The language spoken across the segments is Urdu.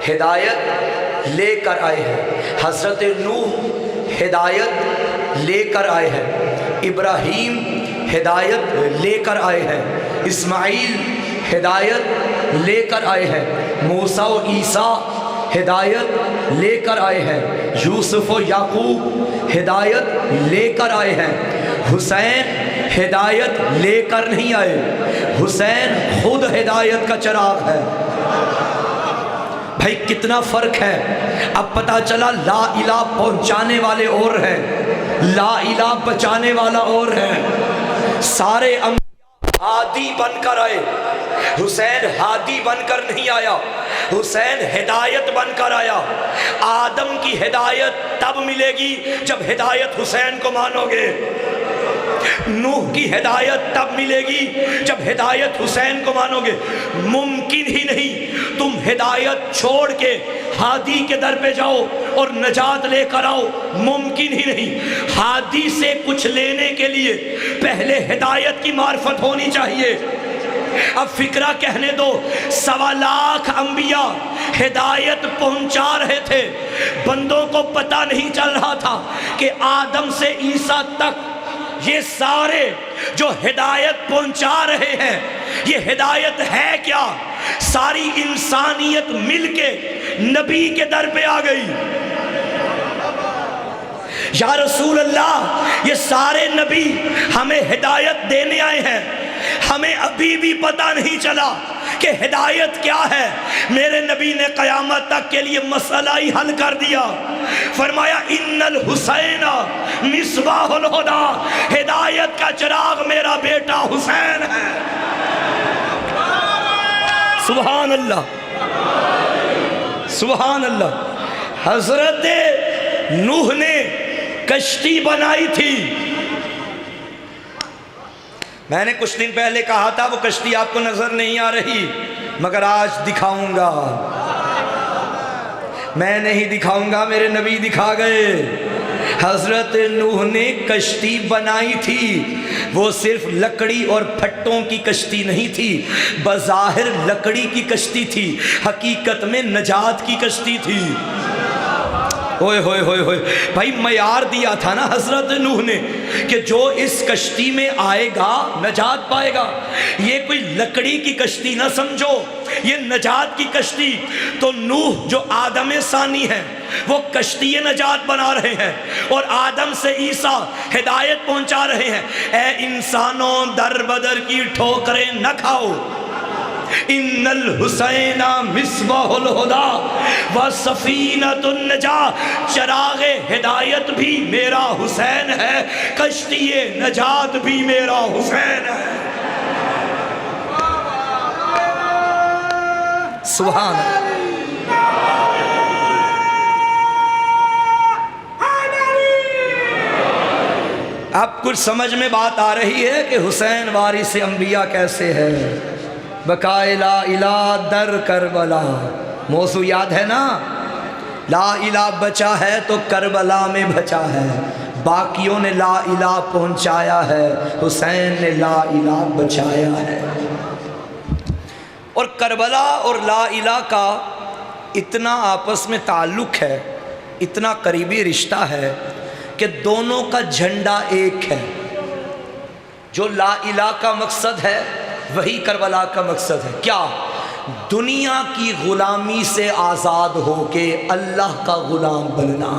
ہدایت لے کر آئے ہیں، حضرت نوح ہدایت لے کر آئے ہیں، ابراہیم ہدایت لے کر آئے ہیں، اسماعیل ہدایت لے کر آئے ہیں، موسیٰ و عیسیٰ ہدایت لے کر آئے ہیں، یوسف و یعقوب ہدایت لے کر آئے ہیں، حسین ہدایت لے کر نہیں آئے، حسین خود ہدایت کا چراغ ہے۔ بھائی کتنا فرق ہے، اب پتہ چلا لا الہ پہنچانے والے اور ہیں، لا الہ بچانے والا اور ہے۔ سارے انبیاء ہادی بن کر آئے، حسین ہادی بن کر نہیں آیا، حسین ہدایت بن کر آیا۔ آدم کی ہدایت تب ملے گی جب ہدایت حسین کو مانو گے، نوح کی ہدایت تب ملے گی جب ہدایت حسین کو مانو گے۔ ممکن ہی نہیں تم ہدایت چھوڑ کے ہادی کے در پہ جاؤ اور نجات لے کر آؤ، ممکن ہی نہیں۔ ہادی سے کچھ لینے کے لیے پہلے ہدایت کی معرفت ہونی چاہیے۔ اب فکرہ کہنے دو، 1.25 لاکھ انبیاء ہدایت پہنچا رہے تھے، بندوں کو پتہ نہیں چل رہا تھا کہ آدم سے عیسیٰ تک یہ سارے جو ہدایت پہنچا رہے ہیں یہ ہدایت ہے کیا؟ ساری انسانیت مل کے نبی کے در پہ آ گئی۔ یا رسول اللہ، یہ سارے نبی ہمیں ہدایت دینے آئے ہیں، ہمیں ابھی بھی پتہ نہیں چلا کہ ہدایت کیا ہے۔ میرے نبی نے قیامت تک کے لیے مسئلہ ہی حل کر دیا، فرمایا ان الحسین مصباح الہدی، ہدایت کا چراغ میرا بیٹا حسین ہے۔ سبحان اللہ، سبحان اللہ۔ حضرت نوح نے کشتی بنائی تھی، میں نے کچھ دن پہلے کہا تھا وہ کشتی آپ کو نظر نہیں آ رہی، مگر آج دکھاؤں گا، میں نہیں دکھاؤں گا، میرے نبی دکھا گئے۔ حضرت نوح نے کشتی بنائی تھی، وہ صرف لکڑی اور پھٹوں کی کشتی نہیں تھی، بظاہر لکڑی کی کشتی تھی، حقیقت میں نجات کی کشتی تھی۔ ہوئے ہوئے ہوئے ہوئے بھائی معیار دیا تھا نا حضرت نوح نے کہ جو اس کشتی میں آئے گا نجات پائے گا۔ یہ کوئی لکڑی کی کشتی نہ سمجھو، یہ نجات کی کشتی۔ تو نوح جو آدم ثانی ہے وہ کشتی نجات بنا رہے ہیں، اور آدم سے عیسیٰ ہدایت پہنچا رہے ہیں۔ اے انسانوں، در بدر کی ٹھوکریں نہ کھاؤ، ان الحسین مصباح الہدی و سفینۃ النجاۃ، چراغ ہدایت بھی میرا حسین ہے، کشتی نجات بھی میرا حسین ہے۔ سبحان اللہ۔ اب کچھ سمجھ میں بات آ رہی ہے کہ حسین وارث انبیاء کیسے ہے۔ بقائے لا الہ در کربلا، موضوع یاد ہے نا؟ لا الہ بچا ہے تو کربلا میں بچا ہے، باقیوں نے لا الہ پہنچایا ہے، حسین نے لا الہ بچایا ہے۔ اور کربلا اور لا الہ کا اتنا آپس میں تعلق ہے، اتنا قریبی رشتہ ہے کہ دونوں کا جھنڈا ایک ہے۔ جو لا الہ کا مقصد ہے وہی کربلا کا مقصد ہے۔ کیا؟ دنیا کی غلامی سے آزاد ہو کے اللہ کا غلام بننا۔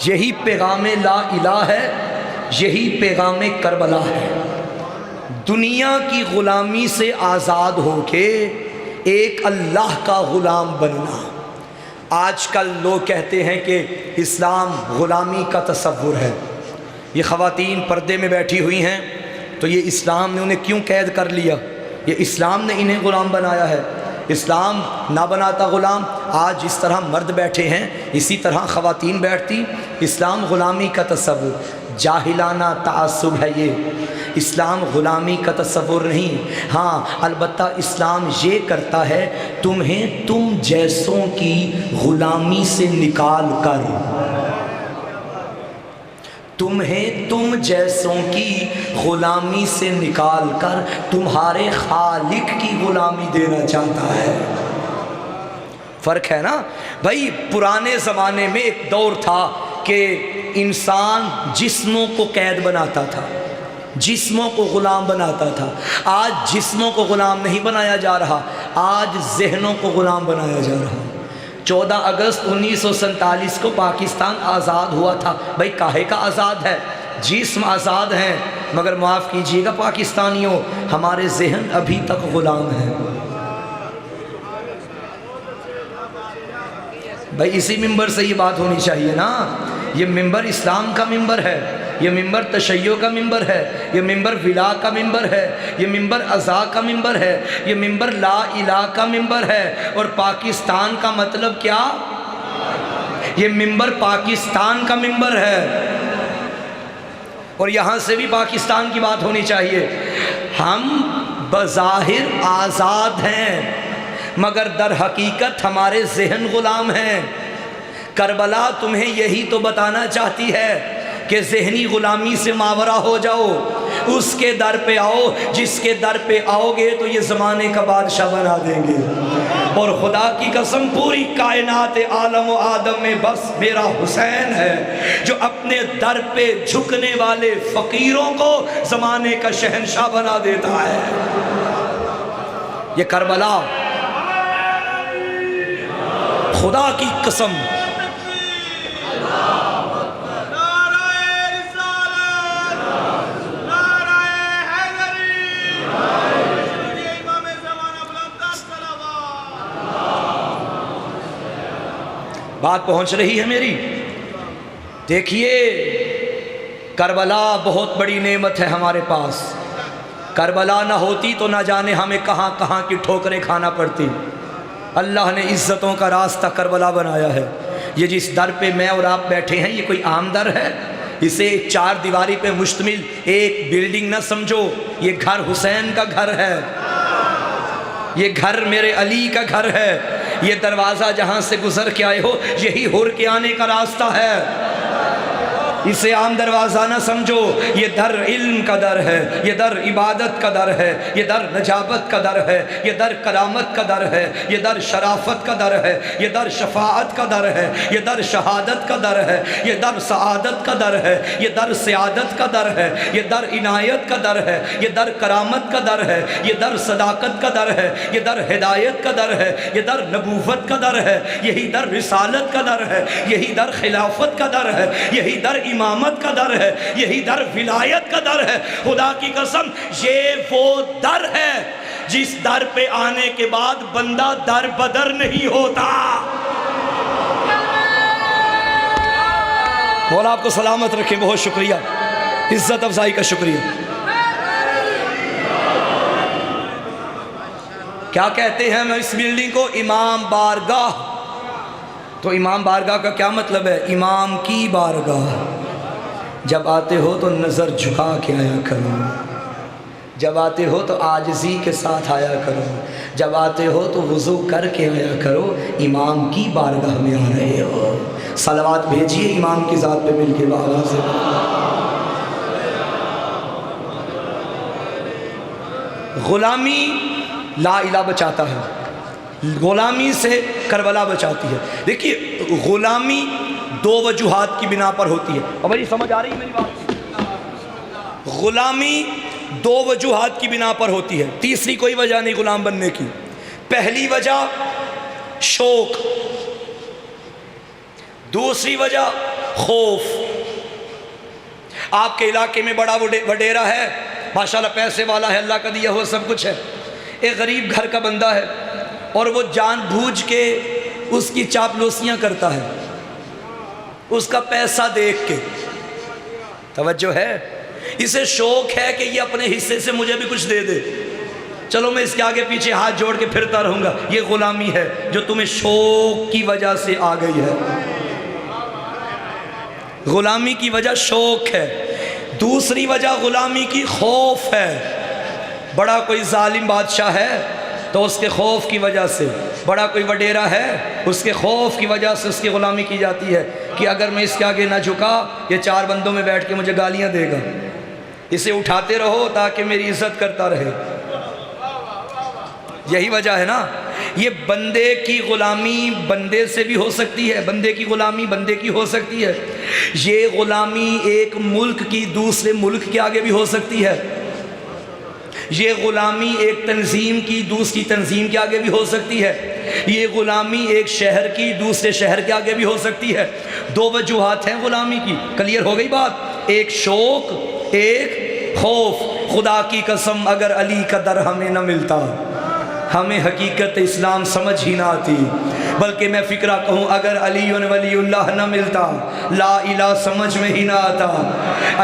یہی پیغام لا الہ ہے، یہی پیغام کربلا ہے۔ دنیا کی غلامی سے آزاد ہو کے ایک اللہ کا غلام بننا۔ آج کل لوگ کہتے ہیں کہ اسلام غلامی کا تصور ہے۔ یہ خواتین پردے میں بیٹھی ہوئی ہیں تو یہ اسلام نے انہیں کیوں قید کر لیا؟ یہ اسلام نے انہیں غلام بنایا ہے۔ اسلام نہ بناتا غلام، آج اس طرح مرد بیٹھے ہیں اسی طرح خواتین بیٹھتی۔ اسلام غلامی کا تصور، جاہلانہ تعصب ہے یہ۔ اسلام غلامی کا تصور نہیں، ہاں البتہ اسلام یہ کرتا ہے تمہیں تم جیسوں کی غلامی سے نکال کر تمہیں تم جیسوں کی غلامی سے نکال کر تمہارے خالق کی غلامی دینا چاہتا ہے۔ فرق ہے نا بھائی، پرانے زمانے میں ایک دور تھا کہ انسان جسموں کو قید بناتا تھا، جسموں کو غلام بناتا تھا۔ آج جسموں کو غلام نہیں بنایا جا رہا، آج ذہنوں کو غلام بنایا جا رہا۔ 14 اگست 1947 کو پاکستان آزاد ہوا تھا۔ بھائی کاہے کا آزاد ہے؟ جسم آزاد ہیں، مگر معاف کیجئے گا پاکستانیوں، ہمارے ذہن ابھی تک غلام ہیں۔ بھائی اسی ممبر سے یہ بات ہونی چاہیے نا۔ یہ ممبر اسلام کا ممبر ہے، یہ ممبر تشیع کا ممبر ہے، یہ ممبر ولا کا ممبر ہے، یہ ممبر عزا کا ممبر ہے، یہ ممبر لا الہ کا ممبر ہے۔ اور پاکستان کا مطلب کیا؟ یہ ممبر پاکستان کا ممبر ہے، اور یہاں سے بھی پاکستان کی بات ہونی چاہیے۔ ہم بظاہر آزاد ہیں، مگر در حقیقت ہمارے ذہن غلام ہیں۔ کربلا تمہیں یہی تو بتانا چاہتی ہے کہ ذہنی غلامی سے ماورا ہو جاؤ، اس کے در پہ آؤ جس کے در پہ آؤ گے تو یہ زمانے کا بادشاہ بنا دیں گے۔ اور خدا کی قسم پوری کائنات عالم و آدم میں بس میرا حسین ہے جو اپنے در پہ جھکنے والے فقیروں کو زمانے کا شہنشاہ بنا دیتا ہے۔ یہ کربلا، خدا کی قسم، بات پہنچ رہی ہے میری؟ دیکھیے کربلا بہت بڑی نعمت ہے ہمارے پاس۔ کربلا نہ ہوتی تو نہ جانے ہمیں کہاں کہاں کی ٹھوکریں کھانا پڑتی۔ اللہ نے عزتوں کا راستہ کربلا بنایا ہے۔ یہ جس در پہ میں اور آپ بیٹھے ہیں یہ کوئی عام در ہے؟ اسے 4 دیواری پہ مشتمل ایک بلڈنگ نہ سمجھو، یہ گھر حسین کا گھر ہے، یہ گھر میرے علی کا گھر ہے۔ یہ دروازہ جہاں سے گزر کے آئے ہو یہی ہور کے آنے کا راستہ ہے، اسے عام دروازہ نہ سمجھو۔ یہ در علم کا در ہے، یہ در عبادت کا در ہے، یہ در نجابت کا در ہے، یہ در کرامت کا در ہے، یہ در شرافت کا در ہے، یہ در شفاعت کا در ہے، یہ در شہادت کا در ہے، یہ در سعادت کا در ہے، یہ در سعادت کا در ہے، یہ در عنایت کا در ہے، یہ در کرامت کا در ہے، یہ در صداقت کا در ہے، یہ در ہدایت کا در ہے، یہ در نبوت کا در ہے، یہی در رسالت کا در ہے، یہی در خلافت کا در ہے، یہی در امامت کا در ہے، یہی در ولایت کا در ہے۔ خدا کی قسم یہ وہ در ہے جس در پہ آنے کے بعد بندہ در بدر نہیں ہوتا۔ مولا آپ کو سلامت رکھیں، بہت شکریہ، عزت افزائی کا شکریہ۔ کیا کہتے ہیں ہم اس بلڈنگ کو؟ امام بارگاہ۔ تو امام بارگاہ کا کیا مطلب ہے؟ امام کی بارگاہ۔ جب آتے ہو تو نظر جھکا کے آیا کرو، جب آتے ہو تو عاجزی کے ساتھ آیا کرو، جب آتے ہو تو وضو کر کے آیا کرو، امام کی بارگاہ میں آ رہے ہو۔ صلوات بھیجیے امام کی ذات پہ مل کے آواز سے۔ غلامی لا الہ بچاتا ہے، غلامی سے کربلا بچاتی ہے۔ دیکھیے غلامی 2 وجوہات کی بنا پر ہوتی ہے۔ اور بھائی سمجھ آ رہی ہے میری بات؟ غلامی 2 وجوہات کی بنا پر ہوتی ہے، تیسری کوئی وجہ نہیں غلام بننے کی۔ پہلی وجہ شوق، دوسری وجہ خوف۔ آپ کے علاقے میں بڑا وڈیرا ہے، ماشاءاللہ پیسے والا ہے، اللہ کا دیا ہوا سب کچھ ہے، ایک غریب گھر کا بندہ ہے اور وہ جان بوجھ کے اس کی چاپلوسیاں کرتا ہے، اس کا پیسہ دیکھ کے۔ توجہ ہے؟ اسے شوق ہے کہ یہ اپنے حصے سے مجھے بھی کچھ دے دے، چلو میں اس کے آگے پیچھے ہاتھ جوڑ کے پھرتا رہوں گا۔ یہ غلامی ہے جو تمہیں شوق کی وجہ سے آ گئی ہے۔ غلامی کی وجہ شوق ہے۔ دوسری وجہ غلامی کی خوف ہے۔ بڑا کوئی ظالم بادشاہ ہے تو اس کے خوف کی وجہ سے، بڑا کوئی وڈیرا ہے اس کے خوف کی وجہ سے اس کی غلامی کی جاتی ہے۔ کہ اگر میں اس کے آگے نہ جھکا یہ 4 بندوں میں بیٹھ کے مجھے گالیاں دے گا، اسے اٹھاتے رہو تاکہ میری عزت کرتا رہے۔ یہی وجہ ہے نا، یہ بندے کی غلامی بندے سے بھی ہو سکتی ہے، بندے کی غلامی بندے کی ہو سکتی ہے، یہ غلامی ایک ملک کی دوسرے ملک کے آگے بھی ہو سکتی ہے، یہ غلامی ایک تنظیم کی دوسری تنظیم کے آگے بھی ہو سکتی ہے، یہ غلامی ایک شہر کی دوسرے شہر کے آگے بھی ہو سکتی ہے۔ 2 وجوہات ہیں غلامی کی، کلیئر ہو گئی بات؟ ایک شوق، ایک خوف۔ خدا کی قسم اگر علی کا در ہمیں نہ ملتا ہمیں حقیقت اسلام سمجھ ہی نہ آتی، بلکہ میں فکرہ کہوں اگر علی ولی اللہ نہ ملتا لا الہ سمجھ میں ہی نہ آتا۔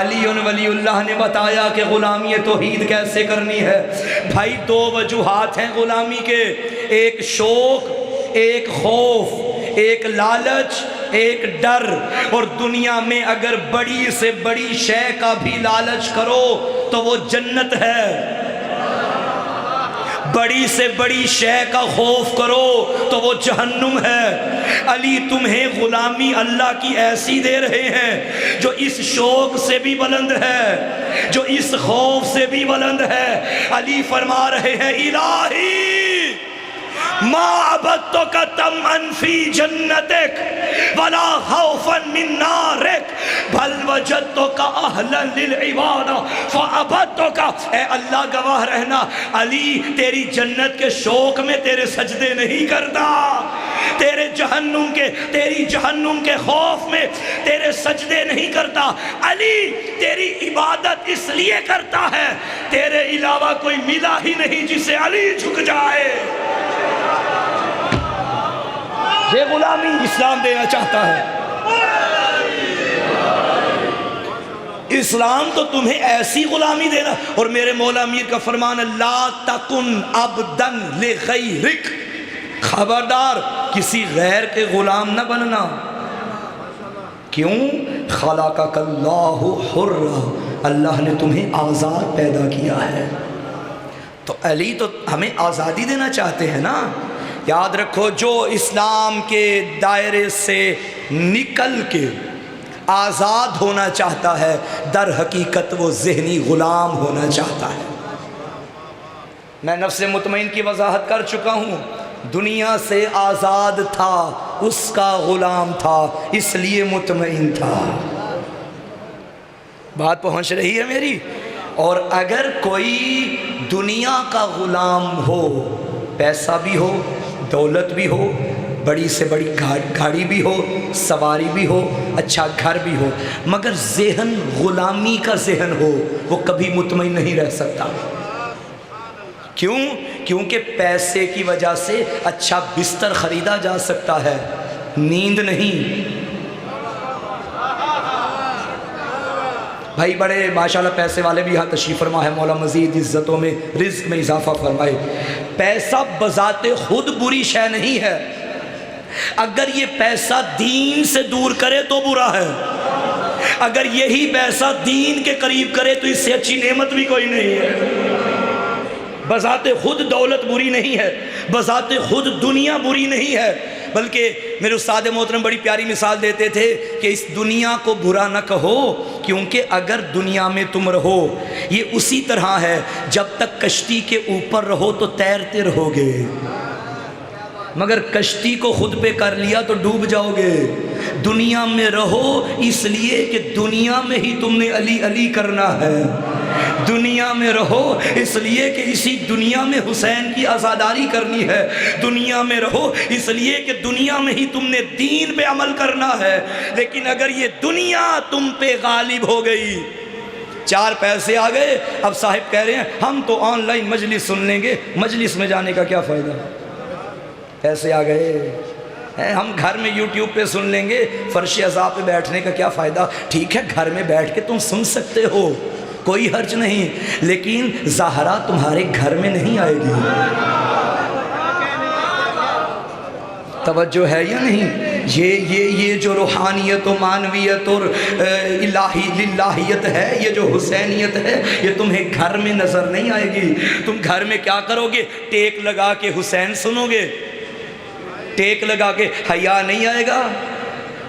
علی ولی اللہ نے بتایا کہ غلامی توحید کیسے کرنی ہے۔ بھائی 2 وجوہات ہیں غلامی کے، ایک شوق، ایک خوف، ایک لالچ، ایک ڈر۔ اور دنیا میں اگر بڑی سے بڑی شے کا بھی لالچ کرو تو وہ جنت ہے، بڑی سے بڑی شے کا خوف کرو تو وہ جہنم ہے۔ علی تمہیں غلامی اللہ کی ایسی دے رہے ہیں جو اس شوق سے بھی بلند ہے، جو اس خوف سے بھی بلند ہے۔ علی فرما رہے ہیں الہی ما عبدتک طمعا فی جنتک ولا خوفا من نارک بل وجدتک اہلا للعبادہ فعبدتک۔ اے اللہ گواہ رہنا، علی تیری جنت کے شوق میں تیرے سجدے نہیں کرتا، تیری جہنم کے خوف میں تیرے سجدے نہیں کرتا۔ علی تیری عبادت اس لیے کرتا ہے تیرے علاوہ کوئی ملا ہی نہیں جسے علی جھک جائے۔ یہ غلامی اسلام دینا چاہتا ہے۔ اسلام تو تمہیں ایسی غلامی دینا، اور میرے مولا امیر کا فرمان لا تکن عبدا لغیرک، خبردار کسی غیر کے غلام نہ بننا۔ کیوں؟ خلقک اللہ حرا، اللہ نے تمہیں آزاد پیدا کیا ہے۔ تو علی تو ہمیں آزادی دینا چاہتے ہیں نا۔ یاد رکھو جو اسلام کے دائرے سے نکل کے آزاد ہونا چاہتا ہے در حقیقت وہ ذہنی غلام ہونا چاہتا ہے۔ میں نفس مطمئن کی وضاحت کر چکا ہوں، دنیا سے آزاد تھا، اس کا غلام تھا، اس لیے مطمئن تھا۔ بات پہنچ رہی ہے میری؟ اور اگر کوئی دنیا کا غلام ہو، پیسہ بھی ہو، دولت بھی ہو، بڑی سے بڑی گاڑی بھی ہو، سواری بھی ہو، اچھا گھر بھی ہو، مگر ذہن غلامی کا ذہن ہو، وہ کبھی مطمئن نہیں رہ سکتا۔ کیوں؟ کیونکہ پیسے کی وجہ سے اچھا بستر خریدا جا سکتا ہے، نیند نہیں۔ بھائی بڑے ماشاءاللہ پیسے والے بھی یہاں تشریف فرما ہے، مولا مزید عزتوں میں رزق میں اضافہ فرمائے۔ پیسہ بذات خود بری شے نہیں ہے، اگر یہ پیسہ دین سے دور کرے تو برا ہے، اگر یہی پیسہ دین کے قریب کرے تو اس سے اچھی نعمت بھی کوئی نہیں ہے۔ بذات خود دولت بری نہیں ہے، بذات خود دنیا بری نہیں ہے، بلکہ میرے استاد محترم بڑی پیاری مثال دیتے تھے کہ اس دنیا کو برا نہ کہو، کیونکہ اگر دنیا میں تم رہو یہ اسی طرح ہے، جب تک کشتی کے اوپر رہو تو تیرتے رہو گے، مگر کشتی کو خود پہ کر لیا تو ڈوب جاؤ گے۔ دنیا میں رہو اس لیے کہ دنیا میں ہی تم نے علی علی کرنا ہے، دنیا میں رہو اس لیے کہ اسی دنیا میں حسین کی عزاداری کرنی ہے، دنیا میں رہو اس لیے کہ دنیا میں ہی تم نے دین پہ عمل کرنا ہے۔ لیکن اگر یہ دنیا تم پہ غالب ہو گئی، 4 پیسے آ گئے، اب صاحب کہہ رہے ہیں ہم تو آن لائن مجلس سن لیں گے، مجلس میں جانے کا کیا فائدہ، پیسے آ گئے، ہم گھر میں یوٹیوب پہ سن لیں گے، فرش عزا پہ بیٹھنے کا کیا فائدہ۔ ٹھیک ہے گھر میں بیٹھ کے تم سن سکتے ہو، کوئی حرج نہیں، لیکن زہرا تمہارے گھر میں نہیں آئے گی۔ توجہ ہے یا نہیں؟ یہ جو روحانیت و معنویت اور للہیت ہے، یہ جو حسینیت ہے، یہ تمہیں گھر میں نظر نہیں آئے گی۔ تم گھر میں کیا کرو گے؟ ٹیک لگا کے حسین سنو گے، ٹیک لگا کے حیا نہیں آئے گا،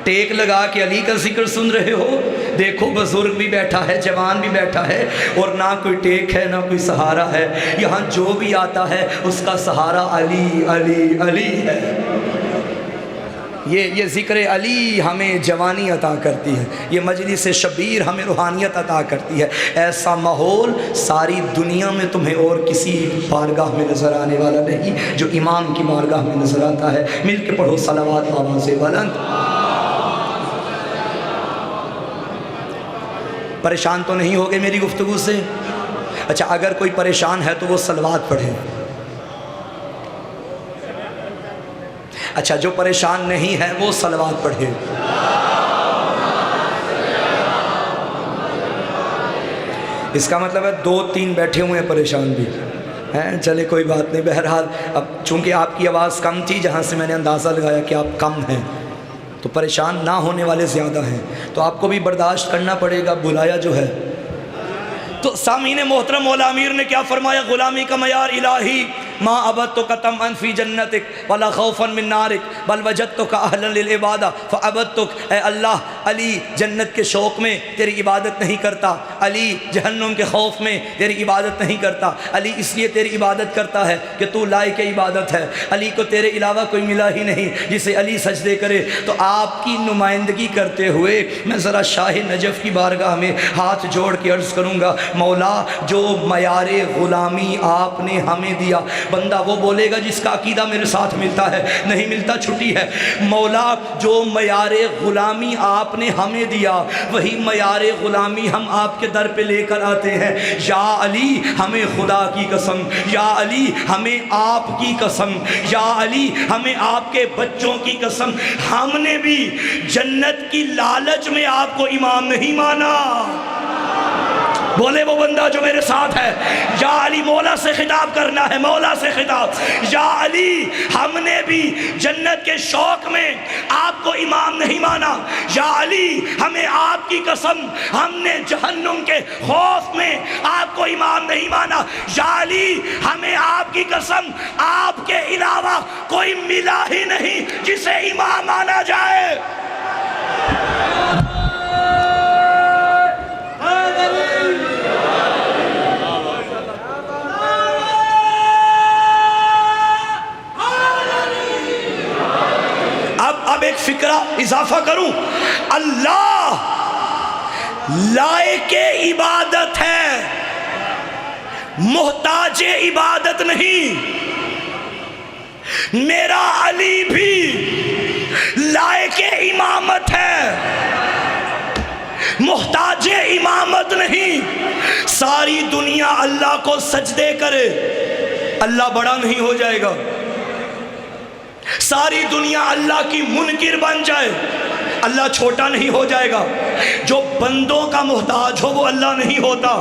ٹیک لگا کے علی کا ذکر سن رہے ہو؟ دیکھو بزرگ بھی بیٹھا ہے، جوان بھی بیٹھا ہے، اور نہ کوئی ٹیک ہے نہ کوئی سہارا ہے۔ یہاں جو بھی آتا ہے اس کا سہارا علی علی علی ہے۔ یہ ذکر علی ہمیں جوانی عطا کرتی ہے، یہ مجلس شبیر ہمیں روحانیت عطا کرتی ہے۔ ایسا ماحول ساری دنیا میں تمہیں اور کسی بارگاہ میں نظر آنے والا نہیں جو امام کی بارگاہ میں نظر آتا ہے۔ مل کے پڑھو صلوات آواز بلند۔ پریشان تو نہیں ہوگے میری گفتگو سے؟ اچھا، اگر کوئی پریشان ہے تو وہ صلوات پڑھے۔ اچھا، جو پریشان نہیں ہے وہ صلوات پڑھے۔ اس کا مطلب ہے 2-3 بیٹھے ہوئے ہیں پریشان بھی ہیں۔ چلے کوئی بات نہیں، بہرحال اب چونکہ آپ کی آواز کم تھی، جہاں سے میں نے اندازہ لگایا کہ آپ کم ہیں، تو پریشان نہ ہونے والے زیادہ ہیں، تو آپ کو بھی برداشت کرنا پڑے گا، بلایا جو ہے۔ تو سامعین محترم، مولا امیر نے کیا فرمایا؟ غلامی کا معیار الہی ما عبدتک طمعا فی جنتک ولا خوفا من نارک بل وجدتک اہلا للعبادہ فعبدتک۔ اے اللہ، علی جنت کے شوق میں تیری عبادت نہیں کرتا، علی جہنم کے خوف میں تیری عبادت نہیں کرتا، علی اس لیے تیری عبادت کرتا ہے کہ تو لائق عبادت ہے، علی کو تیرے علاوہ کوئی ملا ہی نہیں جسے علی سجدے کرے۔ تو آپ کی نمائندگی کرتے ہوئے میں ذرا شاہ نجف کی بارگاہ میں ہاتھ جوڑ کے عرض کروں گا، مولا جو معیار غلامی آپ نے ہمیں دیا، بندہ وہ بولے گا جس کا عقیدہ میرے ساتھ ملتا ہے، نہیں ملتا چھٹی ہے۔ مولا جو معیار غلامی آپ نے ہمیں دیا، وہی معیار غلامی ہم آپ کے در پہ لے کر آتے ہیں۔ یا علی ہمیں خدا کی قسم، یا علی ہمیں آپ کی قسم، یا علی ہمیں آپ کے بچوں کی قسم، ہم نے بھی جنت کی لالچ میں آپ کو امام نہیں مانا۔ بولے وہ بندہ جو میرے ساتھ ہے، یا علی، مولا سے خطاب کرنا ہے، مولا سے خطاب۔ یا علی ہم نے بھی جنت کے شوق میں آپ کو امام نہیں مانا، یا علی ہمیں آپ کی قسم ہم نے جہنم کے خوف میں آپ کو امام نہیں مانا، یا علی ہمیں آپ کی قسم آپ کے علاوہ کوئی ملا ہی نہیں جسے امام مانا جائے۔ اب ایک فکرہ اضافہ کروں، اللہ لائق عبادت ہے، محتاج عبادت نہیں۔ میرا علی بھی لائق امامت ہے، محتاج امامت نہیں۔ ساری دنیا اللہ کو سجدے کرے، اللہ بڑا نہیں ہو جائے گا۔ ساری دنیا اللہ کی منکر بن جائے، اللہ چھوٹا نہیں ہو جائے گا۔ جو بندوں کا محتاج ہو وہ اللہ نہیں ہوتا۔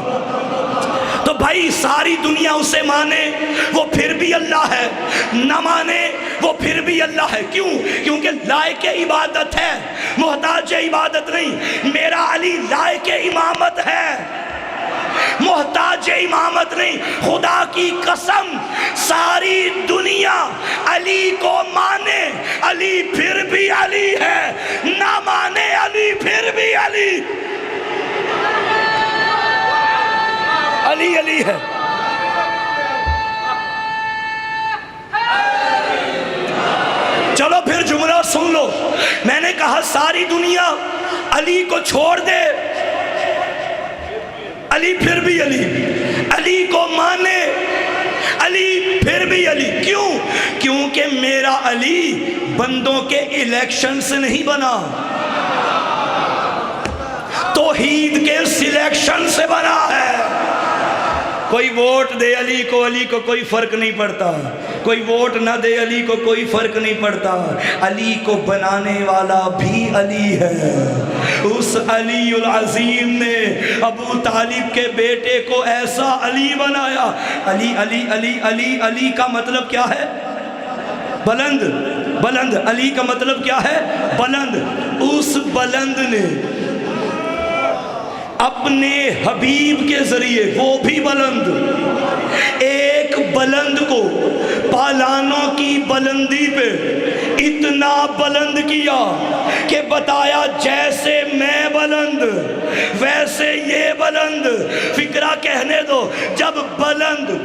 تو بھائی ساری دنیا اسے مانے وہ پھر بھی اللہ ہے، نہ مانے وہ پھر بھی اللہ ہے۔ کیوں؟ کیونکہ لائق عبادت ہے، محتاج عبادت نہیں۔ میرا علی لائق امامت ہے، محتاج امامت نہیں۔ خدا کی قسم ساری دنیا علی کو مانے، علی پھر بھی علی ہے، نہ مانے علی پھر بھی علی علی علی ہے۔ چلو پھر جملہ سن لو، میں نے کہا ساری دنیا علی کو چھوڑ دے، علی پھر بھی علی، علی کو مانے، علی پھر بھی علی۔ کیوں؟ کیونکہ میرا علی بندوں کے الیکشن سے نہیں بنا، توحید کے سلیکشن سے بنا ہے۔ کوئی ووٹ دے علی کو کوئی فرق نہیں پڑتا، کوئی ووٹ نہ دے علی کو کوئی فرق نہیں پڑتا۔ علی کو بنانے والا بھی علی ہے۔ اس علی العظیم نے ابو طالب کے بیٹے کو ایسا علی بنایا۔ علی علی علی علی علی کا مطلب کیا ہے؟ بلند، بلند۔ علی کا مطلب کیا ہے؟ بلند۔ اس بلند نے اپنے حبیب کے ذریعے، وہ بھی بلند، ایک ایک بلند کو پالانوں کی بلندی پہ اتنا بلند کیا کہ بتایا جیسے میں بلند ویسے یہ بلند. فکرہ کہنے دو، جب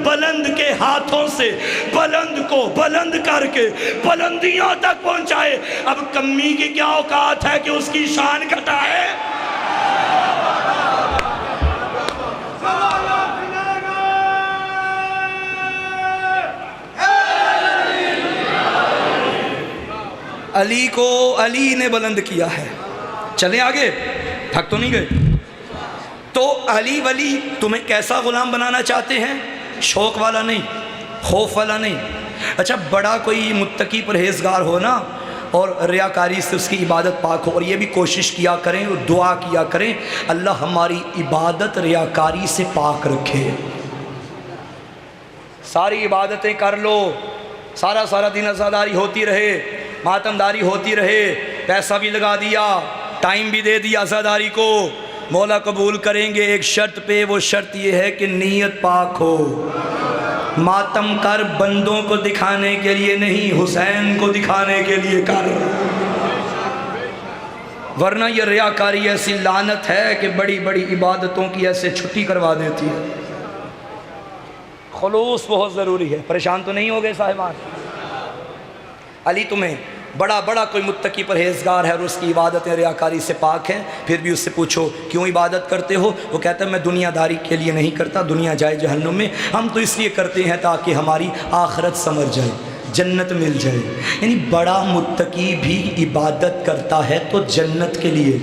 بلند کے ہاتھوں سے بلند کو بلند کر کے بلندیوں تک پہنچائے، اب کمی کی کیا اوقات ہے کہ اس کی شان گھٹائے؟ علی کو علی نے بلند کیا ہے. چلیں آگے، تھک تو نہیں گئے؟ تو علی ولی تمہیں کیسا غلام بنانا چاہتے ہیں؟ شوق والا نہیں، خوف والا نہیں. اچھا بڑا کوئی متقی پرہیزگار ہو نا اور ریاکاری سے اس کی عبادت پاک ہو، اور یہ بھی کوشش کیا کریں اور دعا کیا کریں اللہ ہماری عبادت ریاکاری سے پاک رکھے. ساری عبادتیں کر لو، سارا دن عزاداری ہوتی رہے، ماتمداری ہوتی رہے، پیسہ بھی لگا دیا، ٹائم بھی دے دیا عزاداری کو، مولا قبول کریں گے ایک شرط پہ. وہ شرط یہ ہے کہ نیت پاک ہو. ماتم کر بندوں کو دکھانے کے لیے نہیں، حسین کو دکھانے کے لیے کر، ورنہ یہ ریاکاری ایسی لعنت ہے کہ بڑی بڑی عبادتوں کی ایسے چھٹی کروا دیتی ہے. خلوص بہت ضروری ہے. پریشان تو نہیں ہو گئے صاحبان؟ علی تمہیں بڑا کوئی متقی پرہیزگار ہے اور اس کی عبادتیں ریاکاری سے پاک ہیں، پھر بھی اس سے پوچھو کیوں عبادت کرتے ہو؟ وہ کہتا ہے میں دنیا داری کے لیے نہیں کرتا، دنیا جائے جہنم میں، ہم تو اس لیے کرتے ہیں تاکہ ہماری آخرت سنور جائے، جنت مل جائے. یعنی بڑا متقی بھی عبادت کرتا ہے تو جنت کے لیے.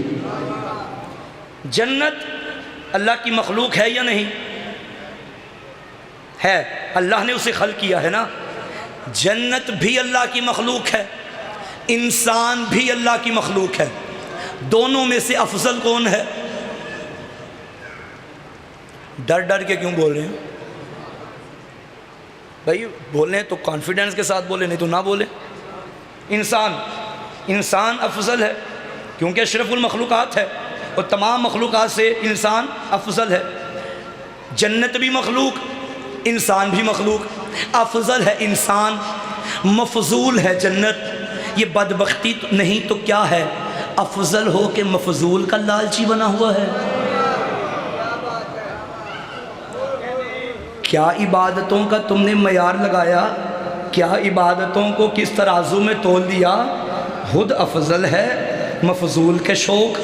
جنت اللہ کی مخلوق ہے یا نہیں ہے؟ اللہ نے اسے خلق کیا ہے نا. جنت بھی اللہ کی مخلوق ہے، انسان بھی اللہ کی مخلوق ہے. دونوں میں سے افضل کون ہے؟ ڈر کے کیوں بول رہے ہیں بھائی؟ بولیں تو کانفیڈنس کے ساتھ بولیں، نہیں تو نہ بولیں. انسان افضل ہے کیونکہ اشرف المخلوقات ہے اور تمام مخلوقات سے انسان افضل ہے. جنت بھی مخلوق، انسان بھی مخلوق. افضل ہے انسان، مفضول ہے جنت. یہ بدبختی نہیں تو کیا ہے؟ افضل ہو کہ مفضول کا لالچی بنا ہوا ہے. کیا عبادتوں کا تم نے معیار لگایا؟ کیا عبادتوں کو کس ترازو میں تول دیا؟ خود افضل ہے، مفضول کے شوق.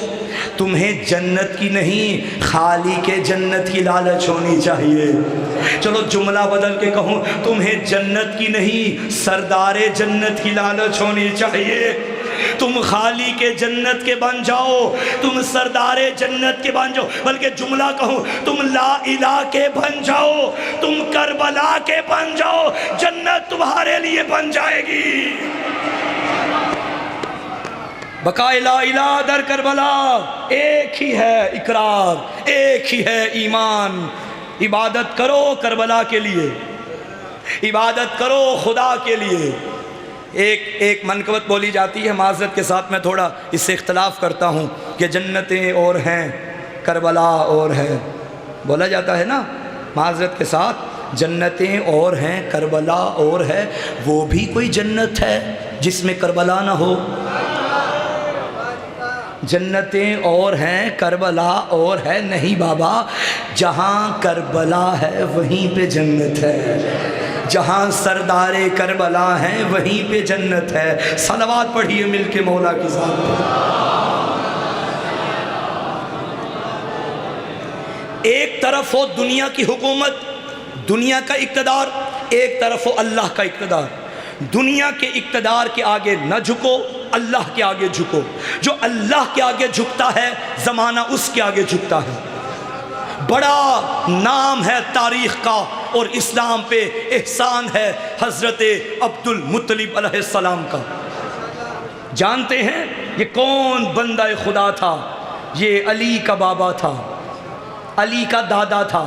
تمہیں جنت کی نہیں خالی کے جنت کی لالچ ہونی چاہیے. چلو جملہ بدل کے کہوں، تمہیں جنت کی نہیں سردار جنت کی لالچ ہونی چاہیے. تم خالی کے جنت کے بن جاؤ، تم سردار جنت کے بن جاؤ، بلکہ جملہ کہوں تم لا الہ کے بن جاؤ، تم کربلا کے بن جاؤ، جنت تمہارے لیے بن جائے گی. بقائے لا الہ در کربلا، ایک ہی ہے اقرار، ایک ہی ہے ایمان. عبادت کرو کربلا کے لیے، عبادت کرو خدا کے لیے. ایک منقبت بولی جاتی ہے، معذرت کے ساتھ میں تھوڑا اس سے اختلاف کرتا ہوں، کہ جنتیں اور ہیں کربلا اور ہے. بولا جاتا ہے نا معذرت کے ساتھ، جنتیں اور ہیں کربلا اور ہے. وہ بھی کوئی جنت ہے جس میں کربلا نہ ہو؟ جنتیں اور ہیں کربلا اور ہے نہیں بابا. جہاں کربلا ہے وہیں پہ جنت ہے، جہاں سردار کربلا ہیں وہیں پہ جنت ہے. صلوات پڑھیے مل کے مولا کی ذات پر. ایک طرف ہو دنیا کی حکومت، دنیا کا اقتدار، ایک طرف ہو اللہ کا اقتدار. دنیا کے اقتدار کے آگے نہ جھکو، اللہ کے آگے جھکو. جو اللہ کے آگے جھکتا ہے زمانہ اس کے آگے جھکتا ہے. بڑا نام ہے تاریخ کا اور اسلام پہ احسان ہے حضرت عبد المطلب علیہ السلام کا. جانتے ہیں یہ کون بندہ خدا تھا؟ یہ علی کا بابا تھا، علی کا دادا تھا،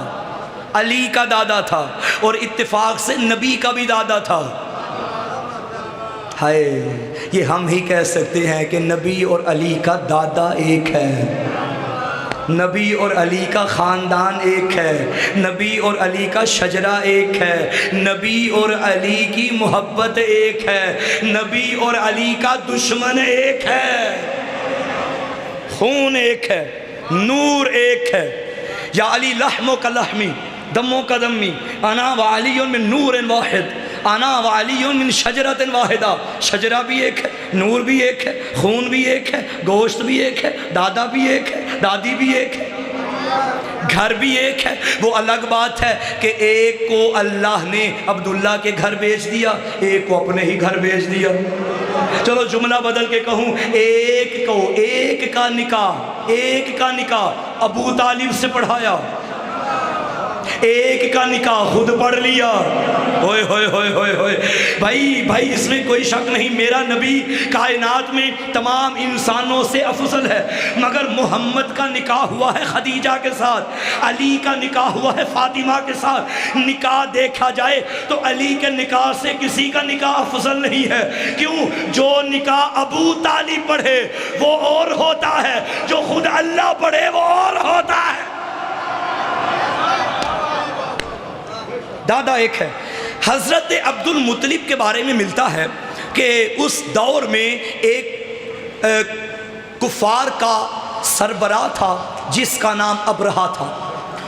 علی کا دادا تھا، اور اتفاق سے نبی کا بھی دادا تھا. ہائے، یہ ہم ہی کہہ سکتے ہیں کہ نبی اور علی کا دادا ایک ہے. نبی اور علی کا خاندان ایک ہے، نبی اور علی کا شجرہ ایک ہے، نبی اور علی کی محبت ایک ہے، نبی اور علی کا دشمن ایک ہے، خون ایک ہے، نور ایک ہے۔ یا علی لحم کا لحمی دموں کا دمی، انا وعلی من نور واحد، انا وعلی من شجرۃ واحدہ، شجرہ بھی ایک ہے، نور بھی ایک ہے، خون بھی ایک ہے، گوشت بھی ایک ہے، دادا بھی ایک ہے، دادی بھی ایک ہے، گھر بھی ایک ہے۔ وہ الگ بات ہے کہ ایک کو اللہ نے عبداللہ کے گھر بھیج دیا، ایک کو اپنے ہی گھر بھیج دیا۔ چلو جملہ بدل کے کہوں، ایک کا نکاح ابو طالب سے پڑھایا، ایک کا نکاح خود پڑھ لیا۔ ہوئے ہوئے ہوئے ہوئے ہوئے بھائی اس میں کوئی شک نہیں، میرا نبی کائنات میں تمام انسانوں سے افضل ہے، مگر محمد کا نکاح ہوا ہے خدیجہ کے ساتھ، علی کا نکاح ہوا ہے فاطمہ کے ساتھ۔ نکاح دیکھا جائے تو علی کے نکاح سے کسی کا نکاح افضل نہیں ہے۔ کیوں؟ جو نکاح ابو طالب پڑھے وہ اور ہوتا ہے، جو خود اللہ پڑھے وہ اور ہوتا ہے۔ دادا ایک ہے۔ حضرت عبد المطلب کے بارے میں ملتا ہے کہ اس دور میں ایک کفار کا سربراہ تھا جس کا نام ابرہہ تھا،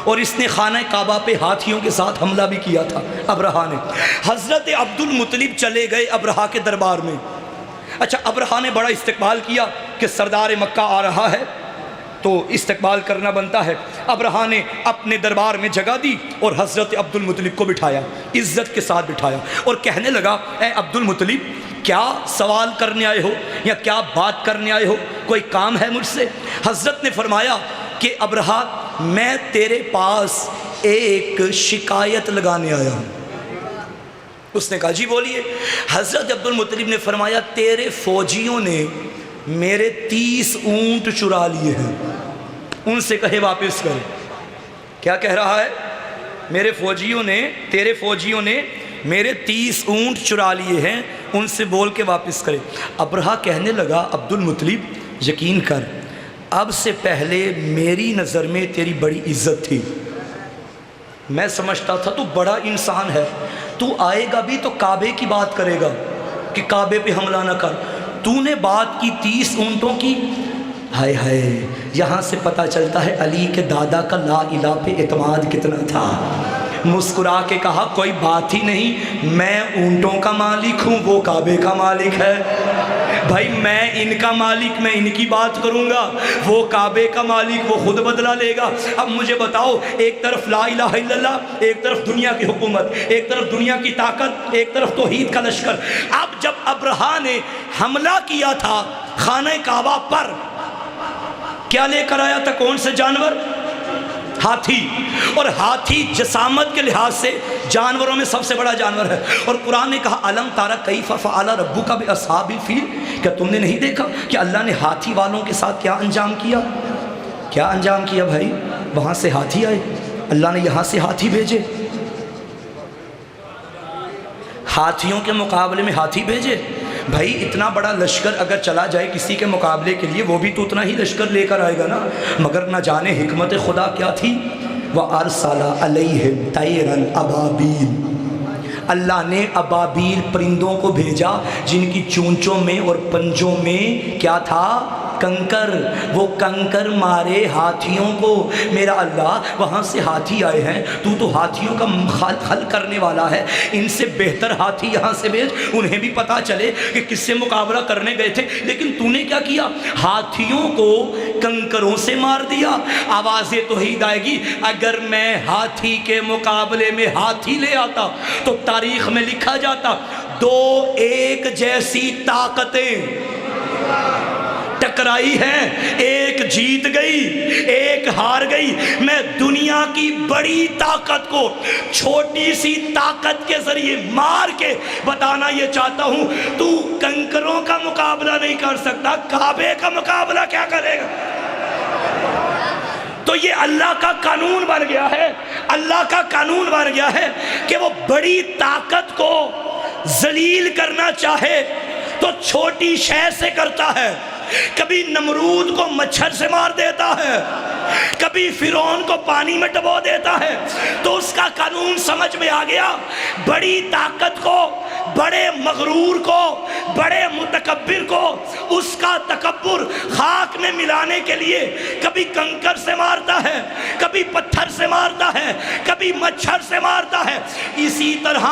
اور اس نے خانہ کعبہ پہ ہاتھیوں کے ساتھ حملہ بھی کیا تھا ابرہہ نے۔ حضرت عبد المطلب چلے گئے ابرہہ کے دربار میں۔ اچھا، ابرہہ نے بڑا استقبال کیا کہ سردار مکہ آ رہا ہے تو استقبال کرنا بنتا ہے۔ ابرہہ نے اپنے دربار میں جگہ دی اور حضرت عبد المطلب کو بٹھایا، عزت کے ساتھ بٹھایا، اور کہنے لگا، اے عبد المطلب، کیا سوال کرنے آئے ہو یا کیا بات کرنے آئے ہو؟ کوئی کام ہے مجھ سے؟ حضرت نے فرمایا کہ ابرہہ، میں تیرے پاس ایک شکایت لگانے آیا ہوں۔ اس نے کہا جی بولیے۔ حضرت عبد المطلب نے فرمایا، تیرے فوجیوں نے میرے 30 اونٹ چرا لیے ہیں، ان سے کہے واپس کرے۔ کیا کہہ رہا ہے؟ تیرے فوجیوں نے میرے 30 اونٹ چرا لیے ہیں، ان سے بول کے واپس کرے۔ ابرہہ کہنے لگا، عبد المطلب یقین کر، اب سے پہلے میری نظر میں تیری بڑی عزت تھی، میں سمجھتا تھا تو بڑا انسان ہے، تو آئے گا بھی تو کعبے کی بات کرے گا کہ کعبے پہ حملہ نہ کر۔ تو نے بات کی 30 اونٹوں کی، ہائے ہائے، یہاں سے پتہ چلتا ہے علی کے دادا کا لا الہ پہ اعتماد کتنا تھا۔ مسکرا کے کہا، کوئی بات ہی نہیں، میں اونٹوں کا مالک ہوں، وہ کعبے کا مالک ہے۔ بھائی میں ان کا مالک، میں ان کی بات کروں گا، وہ کعبے کا مالک، وہ خود بدلہ لے گا۔ اب مجھے بتاؤ، ایک طرف لا الہ الا اللہ، ایک طرف دنیا کی حکومت، ایک طرف دنیا کی طاقت، ایک طرف توحید کا لشکر۔ اب جب ابرہہ نے حملہ کیا تھا خانہ کعبہ پر، کیا لے کر آیا تھا؟ کون سے جانور؟ ہاتھی۔ اور ہاتھی جسامت کے لحاظ سے جانوروں میں سب سے بڑا جانور ہے، اور قرآن نے کہا، الم تارا کیف فعل ربک باصحاب الفیل، کیا تم نے نہیں دیکھا کہ اللہ نے ہاتھی والوں کے ساتھ کیا انجام کیا؟ کیا انجام کیا بھائی؟ وہاں سے ہاتھی آئے، اللہ نے یہاں سے ہاتھی بھیجے، ہاتھیوں کے مقابلے میں ہاتھی بھیجے۔ بھائی اتنا بڑا لشکر اگر چلا جائے کسی کے مقابلے کے لیے، وہ بھی تو اتنا ہی لشکر لے کر آئے گا نا، مگر نہ جانے حکمت خدا کیا تھی۔ وَأَرْسَلَ عَلَيْهِمْ طَيْرًا أَبَابِيلَ، اللہ نے ابابیل پرندوں کو بھیجا جن کی چونچوں میں اور پنجوں میں کیا تھا؟ کنکر۔ وہ کنکر مارے ہاتھیوں کو۔ میرا اللہ، وہاں سے ہاتھی آئے ہیں، تو ہاتھیوں کا حل کرنے والا ہے، ان سے بہتر ہاتھی یہاں سے بھیج، انہیں بھی پتا چلے کہ کس سے مقابلہ کرنے گئے تھے۔ لیکن تو نے کیا کیا؟ ہاتھیوں کو کنکروں سے مار دیا۔ آواز توحید آئے گی، اگر میں ہاتھی کے مقابلے میں ہاتھی لے آتا تو تاریخ میں لکھا جاتا، دو ایک جیسی طاقتیں ٹکرائی ہیں، ایک جیت گئی، ایک ہار گئی۔ میں دنیا کی بڑی طاقت کو چھوٹی سی طاقت کے ذریعے مار کے بتانا یہ چاہتا ہوں، تو کنکروں کا مقابلہ نہیں کر سکتا، کعبے کا مقابلہ کیا کرے گا؟ تو یہ اللہ کا قانون بن گیا ہے، اللہ کا قانون بن گیا ہے کہ وہ بڑی طاقت کو ذلیل کرنا چاہے تو چھوٹی شے سے کرتا ہے۔ کبھی نمرود کو مچھر سے مار دیتا ہے، کبھی فرعون کو پانی میں ڈبو دیتا ہے تو اس کا قانون سمجھ میں آ گیا، بڑی طاقت کو، بڑے مغرور کو، بڑے متکبر کو اس کا تکبر خاک میں ملانے کے لیے کبھی کنکر سے مارتا ہے، کبھی پتھر سے مارتا ہے، کبھی مچھر سے مارتا ہے۔ اسی طرح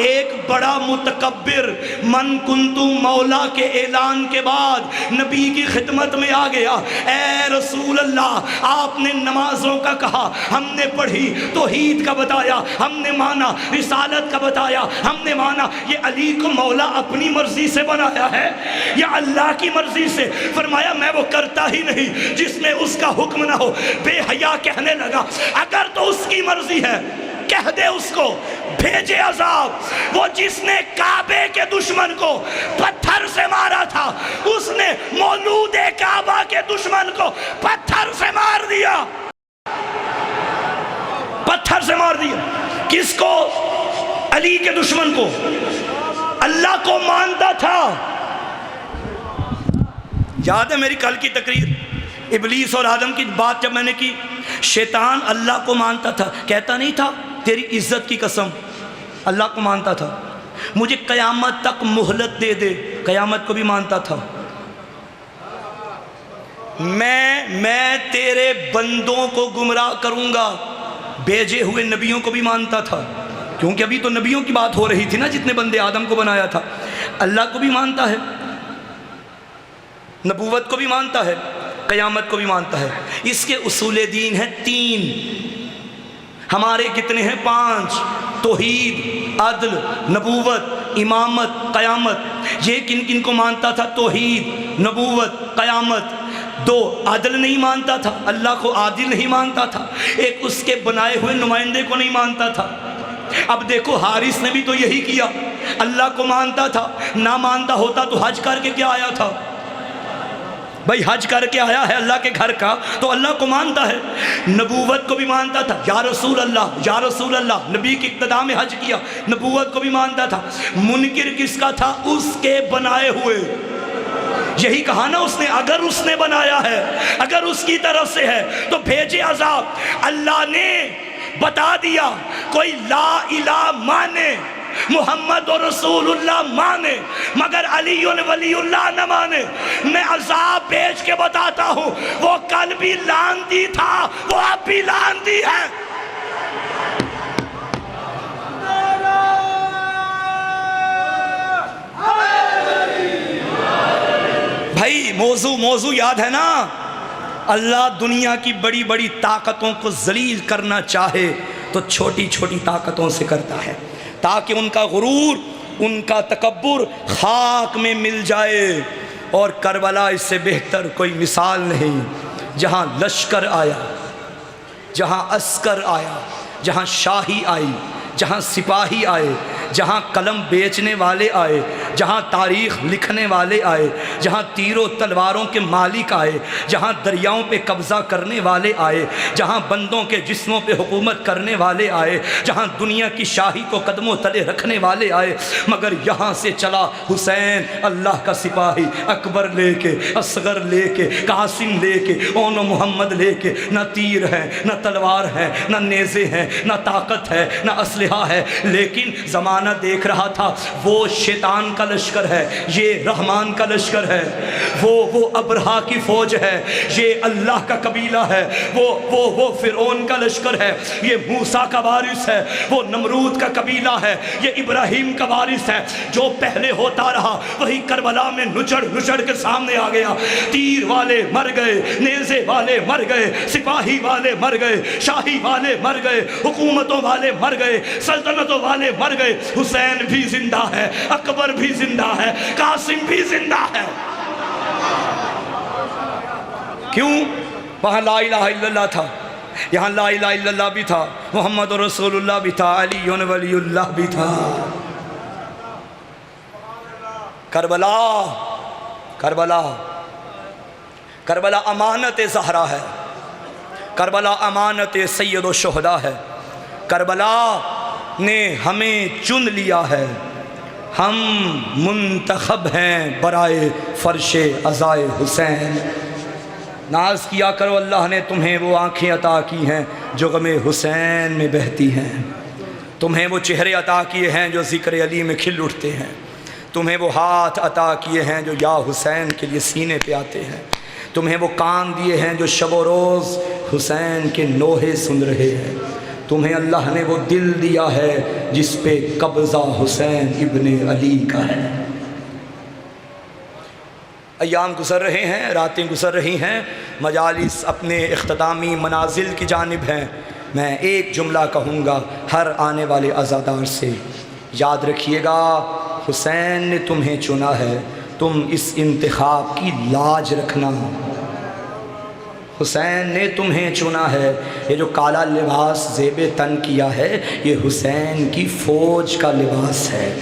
ایک بڑا متکبر من کنتو مولا کے اعلان کے بعد نبی کی خدمت میں آ گیا، اے رسول اللہ آپ نے نمازوں کا کہا، ہم نے پڑھی، توحید کا بتایا، ہم نے مانا، رسالت کا بتایا، ہم نے مانا، یہ علی کو مولا اپنی مرضی سے بنایا ہے یا اللہ کی مرضی سے؟ فرمایا میں وہ کرتا ہی نہیں جس میں اس کا حکم نہ ہو۔ بے حیا کہنے لگا اگر تو اس کی مرضی ہے کہہ دے اس کو بھیجے عذاب۔ وہ جس نے کعبے کے دشمن کو پتھر سے مارا تھا اس نے مولود کعبہ کے دشمن کو پتھر سے مار دیا، پتھر سے مار دیا۔ کس کو؟ علی کے دشمن کو۔ اللہ کو مانتا تھا۔ یاد ہے میری کل کی تقریر، ابلیس اور آدم کی بات جب میں نے کی، شیطان اللہ کو مانتا تھا، کہتا نہیں تھا تیری عزت کی قسم، اللہ کو مانتا تھا، مجھے قیامت تک مہلت دے دے، قیامت کو بھی مانتا تھا، میں تیرے بندوں کو گمراہ کروں گا، بھیجے ہوئے نبیوں کو بھی مانتا تھا، کیونکہ ابھی تو نبیوں کی بات ہو رہی تھی نا، جتنے بندے آدم کو بنایا تھا۔ اللہ کو بھی مانتا ہے، نبوت کو بھی مانتا ہے، قیامت کو بھی مانتا ہے۔ اس کے اصول دین ہیں 3، ہمارے کتنے ہیں؟ 5، توحید، عدل، نبوت، امامت، قیامت۔ یہ کن کن کو مانتا تھا؟ توحید، نبوت، قیامت۔ 2 عدل نہیں مانتا تھا، اللہ کو عادل نہیں مانتا تھا، ایک اس کے بنائے ہوئے نمائندے کو نہیں مانتا تھا۔ اب دیکھو حارث نے بھی تو یہی کیا، اللہ کو مانتا تھا، نہ مانتا ہوتا تو حج کر کے کیا آیا تھا؟ بھائی حج کر کے آیا ہے اللہ کے گھر کا تو اللہ کو مانتا ہے۔ نبوت کو بھی مانتا تھا، یا رسول اللہ یا رسول اللہ، نبی کی اقتداء میں حج کیا، نبوت کو بھی مانتا تھا۔ منکر کس کا تھا؟ اس کے بنائے ہوئے۔ یہی کہا نا اس نے، اگر اس نے بنایا ہے، اگر اس کی طرف سے ہے تو بھیجے عذاب۔ اللہ نے بتا دیا کوئی لا الہ مانے، محمد و رسول اللہ مانے، مگر علی ولی اللہ نہ مانے، میں عذاب بھیج کے بتاتا ہوں، وہ کل بھی لعنتی تھا، وہ اب بھی لعنتی ہے۔ بھائی موضوع یاد ہے نا؟ اللہ دنیا کی بڑی بڑی طاقتوں کو ذلیل کرنا چاہے تو چھوٹی چھوٹی طاقتوں سے کرتا ہے، تاکہ ان کا غرور، ان کا تکبر خاک میں مل جائے۔ اور کربلا اس سے بہتر کوئی مثال نہیں، جہاں لشکر آیا، جہاں عسکر آیا، جہاں شاہی آئی، جہاں سپاہی آئے، جہاں قلم بیچنے والے آئے، جہاں تاریخ لکھنے والے آئے، جہاں تیروں تلواروں کے مالک آئے، جہاں دریاؤں پہ قبضہ کرنے والے آئے، جہاں بندوں کے جسموں پہ حکومت کرنے والے آئے، جہاں دنیا کی شاہی کو قدموں تلے رکھنے والے آئے، مگر یہاں سے چلا حسین اللہ کا سپاہی، اکبر لے کے، اصغر لے کے، قاسم لے کے، اون و محمد لے کے، نہ تیر ہے، نہ تلوار ہے، نہ نیزے ہیں، نہ طاقت ہے، نہ اسلحہ ہے، لیکن زمانہ دیکھ رہا تھا وہ شیطان کا لشکر ہے، یہ رحمان کا لشکر ہے، وہ ابرہا کی فوج ہے، یہ اللہ کا قبیلہ ہے، وہ فرعون کا لشکر ہے، یہ موسیٰ کا وارث ہے، وہ نمرود کا قبیلہ ہے، یہ ابراہیم کا وارث ہے۔ جو پہلے ہوتا رہا وہی کربلا میں نچڑ کے سامنے آ گیا۔ تیر والے مر گئے، نیزے والے مر گئے، سپاہی والے مر گئے، شاہی والے مر گئے، حکومتوں والے مر گئے، سلطنتوں والے مر گئے، حسین بھی زندہ ہے، اکبر بھی زندہ ہے، قاسم بھی زندہ ہے۔ کیوں؟ وہاں لا الہ الا اللہ تھا، یہاں لا الہ الا اللہ بھی تھا، محمد رسول اللہ بھی تھا، علی ولی اللہ بھی تھا۔ کربلا امانت زہرا ہے، کربلا امانت سید و شہداء ہے، کربلا نے ہمیں چن لیا ہے، ہم منتخب ہیں برائے فرش عزائے حسین۔ ناز کیا کرو اللہ نے تمہیں وہ آنکھیں عطا کی ہیں جو غم حسین میں بہتی ہیں، تمہیں وہ چہرے عطا کیے ہیں جو ذکر علی میں کھل اٹھتے ہیں، تمہیں وہ ہاتھ عطا کیے ہیں جو یا حسین کے لیے سینے پہ آتے ہیں، تمہیں وہ کان دیے ہیں جو شب و روز حسین کے نوحے سن رہے ہیں، تمہیں اللہ نے وہ دل دیا ہے جس پہ قبضہ حسین ابن علی کا ہے۔ ایام گزر رہے ہیں، راتیں گزر رہی ہیں، مجالس اپنے اختتامی منازل کی جانب ہیں۔ میں ایک جملہ کہوں گا ہر آنے والے عزادار سے، یاد رکھیے گا حسین نے تمہیں چنا ہے، تم اس انتخاب کی لاج رکھنا۔ حسین نے تمہیں چنا ہے، یہ جو کالا لباس زیب تن کیا ہے یہ حسین کی فوج کا لباس ہے۔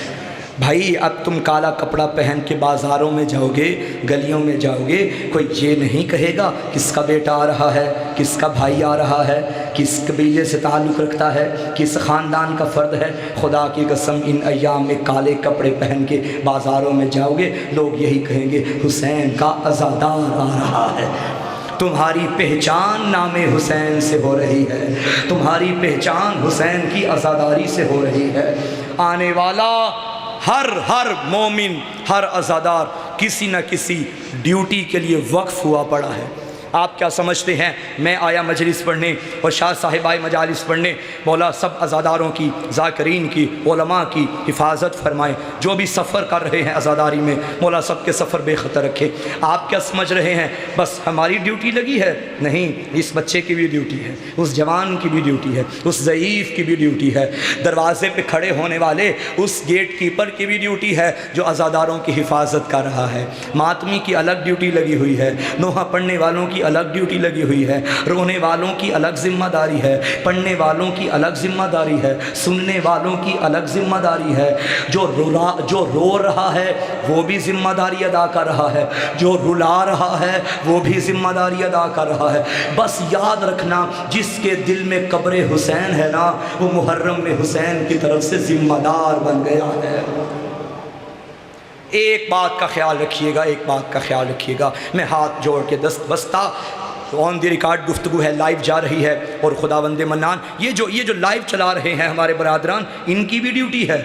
بھائی اب تم کالا کپڑا پہن کے بازاروں میں جاؤ گے، گلیوں میں جاؤ گے، کوئی یہ نہیں کہے گا کس کا بیٹا آ رہا ہے، کس کا بھائی آ رہا ہے، کس قبیلے سے تعلق رکھتا ہے، کس خاندان کا فرد ہے۔ خدا کی قسم ان ایام میں کالے کپڑے پہن کے بازاروں میں جاؤ گے، لوگ یہی کہیں گے حسین کا عزادار آ رہا ہے۔ تمہاری پہچان نام حسین سے ہو رہی ہے، تمہاری پہچان حسین کی عزاداری سے ہو رہی ہے۔ آنے والا ہر مومن، ہر عزادار کسی نہ کسی ڈیوٹی کے لیے وقف ہوا پڑا ہے۔ آپ کیا سمجھتے ہیں میں آیا مجلس پڑھنے اور شاہ صاحب آئے مجالس پڑھنے، مولا سب عزاداروں کی، ذاکرین کی، علماء کی حفاظت فرمائے، جو بھی سفر کر رہے ہیں عزاداری میں مولا سب کے سفر بے خطر رکھے۔ آپ کیا سمجھ رہے ہیں بس ہماری ڈیوٹی لگی ہے؟ نہیں، اس بچے کی بھی ڈیوٹی ہے، اس جوان کی بھی ڈیوٹی ہے، اس ضعیف کی بھی ڈیوٹی ہے، دروازے پہ کھڑے ہونے والے اس گیٹ کیپر کی بھی ڈیوٹی ہے جو عزاداروں کی حفاظت کر رہا ہے، ماتمی کی الگ ڈیوٹی لگی ہوئی ہے، نوحہ پڑھنے والوں کی الگ ڈیوٹی لگی ہوئی ہے، رونے والوں کی الگ ذمہ داری ہے، پڑھنے والوں کی الگ ذمہ داری ہے، سننے والوں کی الگ ذمہ داری ہے، جو رو رہا ہے وہ بھی ذمہ داری ادا کر رہا ہے، جو رلا رہا ہے وہ بھی ذمہ داری ادا کر رہا ہے۔ بس یاد رکھنا جس کے دل میں قبر حسین ہے نا وہ محرم میں حسین کی طرف سے ذمہ دار بن گیا ہے۔ ایک بات کا خیال رکھیے گا، ایک بات کا خیال رکھیے گا، میں ہاتھ جوڑ کے دست بستہ آن دی ریکارڈ گفتگو ہے، لائیو جا رہی ہے، اور خداوند منان یہ جو لائیو چلا رہے ہیں ہمارے برادران ان کی بھی ڈیوٹی ہے۔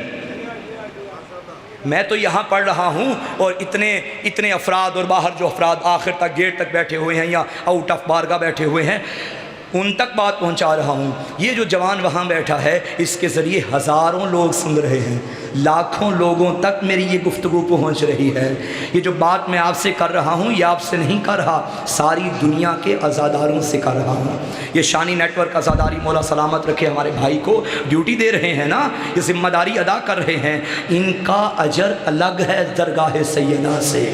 میں تو یہاں پڑھ رہا ہوں اور اتنے افراد اور باہر جو افراد آخر تک گیٹ تک بیٹھے ہوئے ہیں یا آؤٹ آف بارگاہ بیٹھے ہوئے ہیں ان تک بات پہنچا رہا ہوں۔ یہ جو جوان وہاں بیٹھا ہے اس کے ذریعے ہزاروں لوگ سن رہے ہیں، لاکھوں لوگوں تک میری یہ گفتگو پہنچ رہی ہے۔ یہ جو بات میں آپ سے کر رہا ہوں یہ آپ سے نہیں کر رہا، ساری دنیا کے عزاداروں سے کر رہا ہوں۔ یہ شانی نیٹ ورک عزاداری مولا سلامت رکھے ہمارے بھائی کو ڈیوٹی دے رہے ہیں نا، یہ ذمہ داری ادا کر رہے ہیں، ان کا اجر الگ ہے درگاہ سیدہ سے،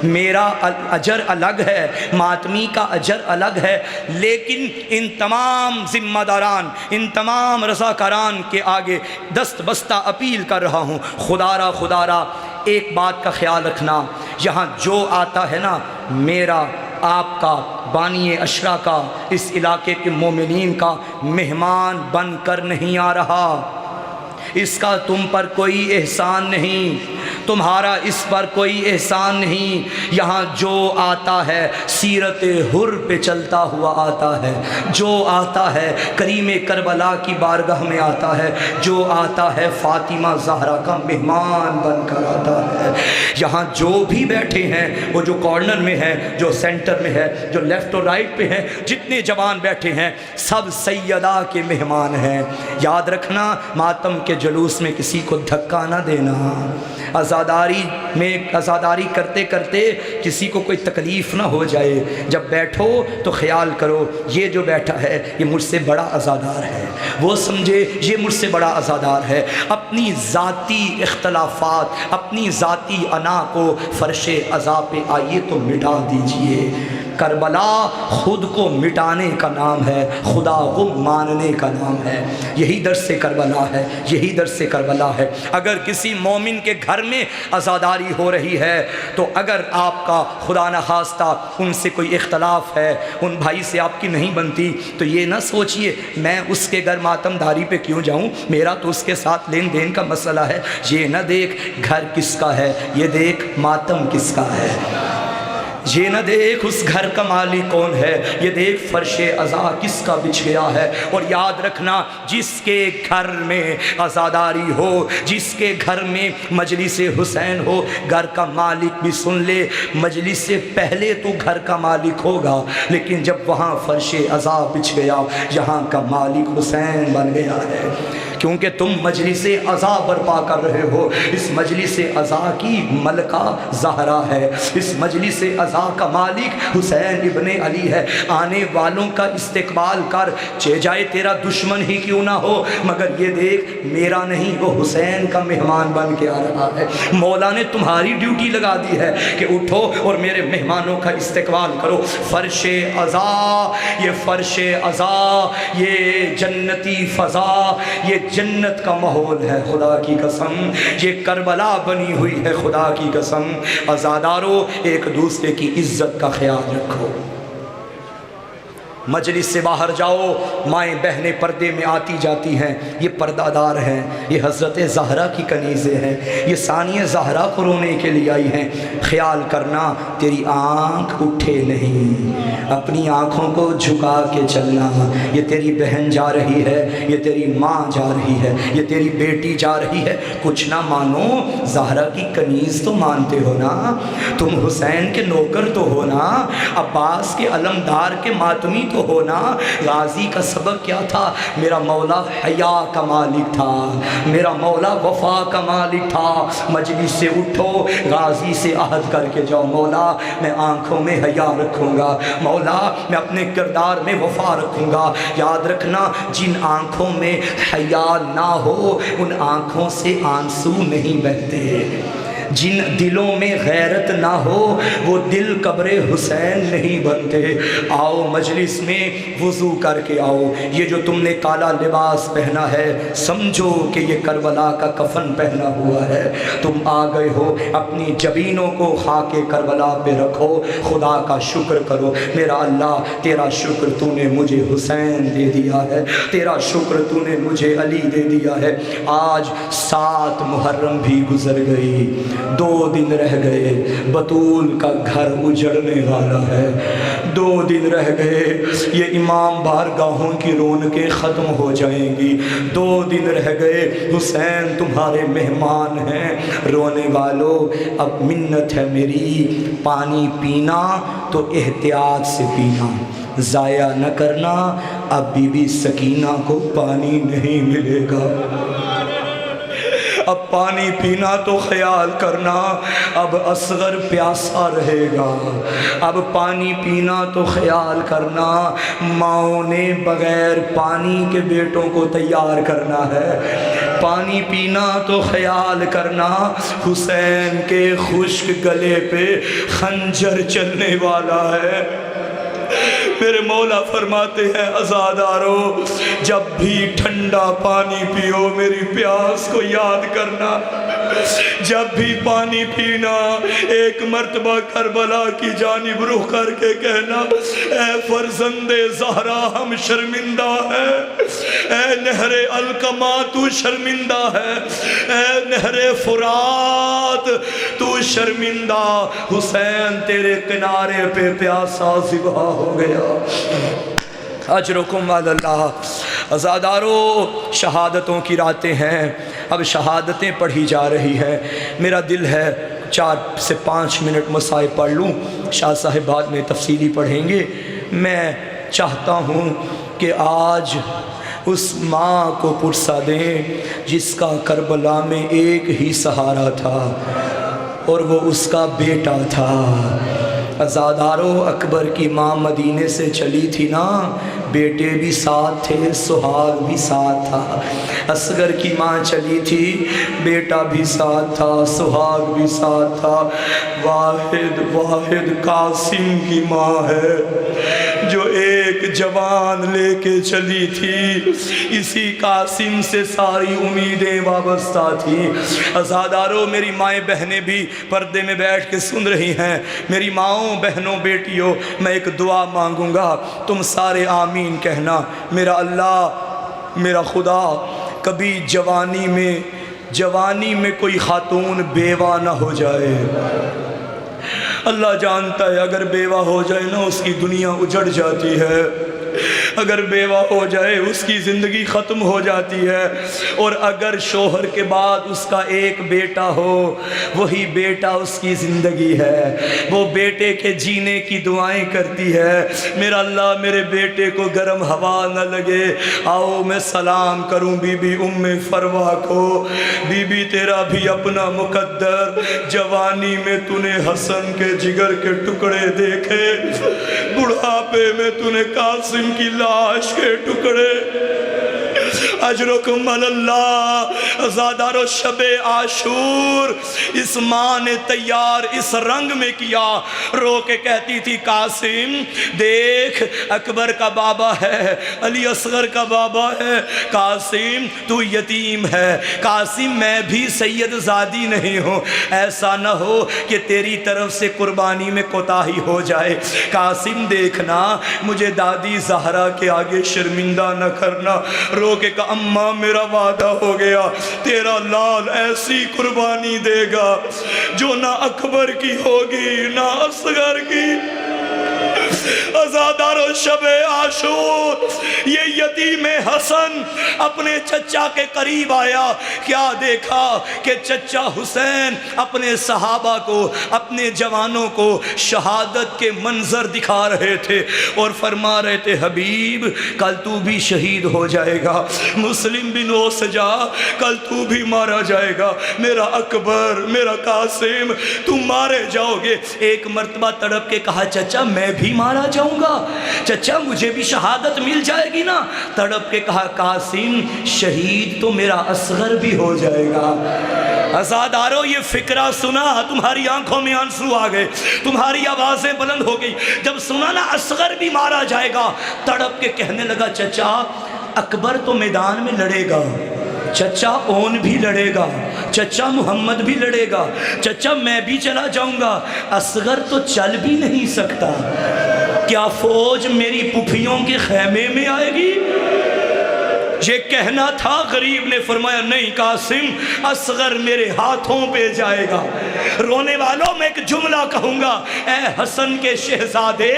میرا اجر الگ ہے، ماتمی کا اجر الگ ہے، لیکن ان تمام ذمہ داران، ان تمام رضاکاران کے آگے دست بستہ اپیل کر رہا ہوں، خدا را ایک بات کا خیال رکھنا، یہاں جو آتا ہے نا میرا آپ کا بانی اشرا کا اس علاقے کے مومنین کا مہمان بن کر نہیں آ رہا، اس کا تم پر کوئی احسان نہیں، تمہارا اس پر کوئی احسان نہیں، یہاں جو آتا ہے سیرت حر پہ چلتا ہوا آتا ہے، جو آتا ہے کریم کربلا کی بارگاہ میں آتا ہے، جو آتا ہے فاطمہ زہرا کا مہمان بن کر آتا ہے۔ یہاں جو بھی بیٹھے ہیں وہ جو کارنر میں ہے، جو سینٹر میں ہے، جو لیفٹ اور رائٹ پہ ہیں، جتنے جوان بیٹھے ہیں سب سیدہ کے مہمان ہیں۔ یاد رکھنا ماتم کے جلوس میں کسی کو دھکا نہ دینا، عزاداری کرتے کرتے کسی کو کوئی تکلیف نہ ہو جائے، جب بیٹھو تو خیال کرو یہ جو بیٹھا ہے یہ مجھ سے بڑا عزادار ہے، وہ سمجھے یہ مجھ سے بڑا عزادار ہے۔ اپنی ذاتی اختلافات، اپنی ذاتی انا کو فرش عزا پہ آئیے تو مٹا دیجئے۔ کربلا خود کو مٹانے کا نام ہے، خدا کو ماننے کا نام ہے، یہی درس کربلا ہے، یہی درس کربلا ہے۔ اگر کسی مومن کے گھر میں عزاداری ہو رہی ہے تو اگر آپ کا خدا نخواستہ ان سے کوئی اختلاف ہے، ان بھائی سے آپ کی نہیں بنتی، تو یہ نہ سوچئے میں اس کے گھر ماتم داری پہ کیوں جاؤں، میرا تو اس کے ساتھ لین دین کا مسئلہ ہے۔ یہ نہ دیکھ گھر کس کا ہے، یہ دیکھ ماتم کس کا ہے۔ یہ نہ دیکھ اس گھر کا مالک کون ہے، یہ دیکھ فرش عزا کس کا بچھ گیا ہے۔ اور یاد رکھنا جس کے گھر میں عزاداری ہو، جس کے گھر میں مجلس حسین ہو، گھر کا مالک بھی سن لے، مجلس سے پہلے تو گھر کا مالک ہوگا، لیکن جب وہاں فرش عزا بچھ گیا یہاں کا مالک حسین بن گیا ہے، کیونکہ تم مجلس عزا برپا کر رہے ہو۔ اس مجلس عزا کی ملکہ زہرا ہے، اس مجلس عزا کا مالک حسین ابن علی ہے۔ آنے والوں کا استقبال کر، چہ جائے تیرا دشمن ہی کیوں نہ ہو، مگر یہ دیکھ میرا نہیں وہ حسین کا مہمان بن کے آ رہا ہے۔ مولا نے تمہاری ڈیوٹی لگا دی ہے کہ اٹھو اور میرے مہمانوں کا استقبال کرو۔ فرش عزا، یہ فرش عزا، یہ جنتی فضا، یہ جنت کا ماحول ہے خدا کی قسم، یہ کربلا بنی ہوئی ہے خدا کی قسم۔ عزادارو ایک دوسرے کی عزت کا خیال رکھو۔ مجلس سے باہر جاؤ، مائیں بہنیں پردے میں آتی جاتی ہیں، یہ پردہ دار ہیں، یہ حضرت زہرا کی کنیزیں ہیں، یہ ثانیہ زہرا کو رونے کے لیے آئی ہیں۔ خیال کرنا تیری آنکھ اٹھے نہیں، اپنی آنکھوں کو جھکا کے چلنا۔ یہ تیری بہن جا رہی ہے، یہ تیری ماں جا رہی ہے، یہ تیری بیٹی جا رہی ہے، کچھ نہ مانو زہرا کی کنیز تو مانتے ہو نا، تم حسین کے نوکر تو ہو نا، عباس کے علمدار کے ماتمی تو ہونا۔ غازی کا سبق کیا تھا؟ میرا مولا حیا کا مالک تھا، میرا مولا وفا کا مالک تھا۔ مجلس سے اٹھو، غازی سے عہد کر کے جاؤ، مولا میں آنکھوں میں حیا رکھوں گا، مولا میں اپنے کردار میں وفا رکھوں گا۔ یاد رکھنا جن آنکھوں میں حیا نہ ہو ان آنکھوں سے آنسو نہیں بہتے، جن دلوں میں غیرت نہ ہو وہ دل قبر حسین نہیں بنتے۔ آؤ مجلس میں وضو کر کے آؤ، یہ جو تم نے کالا لباس پہنا ہے سمجھو کہ یہ کربلا کا کفن پہنا ہوا ہے۔ تم آ گئے ہو، اپنی جبینوں کو خاک کربلا پہ رکھو، خدا کا شکر کرو۔ میرا اللہ تیرا شکر تو نے مجھے حسین دے دیا ہے، تیرا شکر تو نے مجھے علی دے دیا ہے۔ آج 7 محرم بھی گزر گئی، 2 دن رہ گئے، بطول کا گھر اجڑنے والا ہے، 2 دن رہ گئے، یہ امام بارگاہوں کی رونقیں ختم ہو جائیں گی، 2 دن رہ گئے، حسین تمہارے مہمان ہیں۔ رونے والوں اب منت ہے میری، پانی پینا تو احتیاط سے پینا، ضائع نہ کرنا، اب بی بی سکینہ کو پانی نہیں ملے گا، اب پانی پینا تو خیال کرنا، اب اصغر پیاسا رہے گا، اب پانی پینا تو خیال کرنا، ماؤں نے بغیر پانی کے بیٹوں کو تیار کرنا ہے، پانی پینا تو خیال کرنا، حسین کے خشک گلے پہ خنجر چلنے والا ہے۔ میرے مولا فرماتے ہیں عزادارو جب بھی ٹھنڈا پانی پیو میری پیاس کو یاد کرنا، جب بھی پانی پینا ایک مرتبہ کربلا کی جانب رخ کر کے کہنا اے فرزند زہرا ہم شرمندہ ہیں، اے نہر القما تو شرمندہ ہے، اے نہر فرات تو شرمندہ، حسین تیرے کنارے پہ پیاسا ذبح ہو گیا۔ اجرکم علی اللہ۔ عزادارو شہادتوں کی راتیں ہیں، اب شہادتیں پڑھی جا رہی ہیں، میرا دل ہے 4 سے 5 منٹ مسائل پڑھ لوں، شاہ صاحب بعد میں تفصیلی پڑھیں گے۔ میں چاہتا ہوں کہ آج اس ماں کو پرسا دیں جس کا کربلا میں ایک ہی سہارا تھا اور وہ اس کا بیٹا تھا۔ عزادارو اکبر کی ماں مدینے سے چلی تھی نا، بیٹے بھی ساتھ تھے، سہاگ بھی ساتھ تھا۔ اصغر کی ماں چلی تھی، بیٹا بھی ساتھ تھا، سہاگ بھی ساتھ تھا۔ واحد قاسم کی ماں ہے جو ایک جوان لے کے چلی تھی، اسی قاسم سے ساری امیدیں وابستہ تھیں۔ عزادارو میری مائیں بہنیں بھی پردے میں بیٹھ کے سن رہی ہیں، میری ماؤں بہنوں بیٹیوں میں ایک دعا مانگوں گا، تم سارے آمین کہنا۔ میرا اللہ میرا خدا کبھی جوانی میں کوئی خاتون بیوہ نہ ہو جائے، اللہ جانتا ہے اگر بیوہ ہو جائے نا اس کی دنیا اجڑ جاتی ہے، اگر بیوہ ہو جائے اس کی زندگی ختم ہو جاتی ہے، اور اگر شوہر کے بعد اس کا ایک بیٹا ہو وہی بیٹا اس کی زندگی ہے، وہ بیٹے کے جینے کی دعائیں کرتی ہے، میرا اللہ میرے بیٹے کو گرم ہوا نہ لگے، آؤ میں سلام کروں بی بی ام فروا کو، بی بی تیرا بھی اپنا مقدر، جوانی میں تو نے حسن کے جگر کے ٹکڑے دیکھے، بڑھاپے میں تو نے قاسم کی لاش کے ٹکڑے، اجرکم اللہ۔ زادارو شب عاشور اس ماں نے تیار اس رنگ میں کیا، رو کے کہتی تھی قاسم دیکھ اکبر کا بابا ہے، علی اصغر کا بابا ہے، قاسم تو یتیم ہے، قاسم میں بھی سید زادی نہیں ہوں، ایسا نہ ہو کہ تیری طرف سے قربانی میں کوتاہی ہو جائے، قاسم دیکھنا مجھے دادی زہرا کے آگے شرمندہ نہ کرنا، رو کے کہا اماں میرا وعدہ ہو گیا تیرا لال ایسی قربانی دے گا جو نہ اکبر کی ہوگی نہ اصغر کی۔ ازادارو شب عاشور یہ یتیم حسن اپنے چچا کے قریب آیا، کیا دیکھا کہ چچا حسین اپنے صحابہ کو اپنے جوانوں کو شہادت کے منظر دکھا رہے تھے اور فرما رہے تھے حبیب کل تو بھی شہید ہو جائے گا، مسلم بن اوسجا کل تو بھی مارا جائے گا، میرا اکبر میرا قاسم تم مارے جاؤ گے۔ ایک مرتبہ تڑپ کے کہا چچا میں بھی مارا جاؤں گا، چچا مجھے بھی شہادت مل جائے گی نا؟ تڑپ کے کہا قاسم شہید تو میرا اصغر بھی ہو جائے گا۔ ازادارو یہ فکرہ سنا تمہاری آنکھوں میں آنسو آ گئے، تمہاری آوازیں بلند ہو گئی، جب سنا نا اصغر بھی مارا جائے گا تڑپ کے کہنے لگا چچا اکبر تو میدان میں لڑے گا، چچا اون بھی لڑے گا، چچا محمد بھی لڑے گا، چچا میں بھی چلا جاؤں گا، اصغر تو چل بھی نہیں سکتا، کیا فوج میری پھوپھیوں کے خیمے میں آئے گی؟ یہ کہنا تھا، غریب نے فرمایا نہیں قاسم اصغر میرے ہاتھوں پہ جائے گا۔ رونے والوں میں ایک جملہ کہوں گا، اے حسن کے شہزادے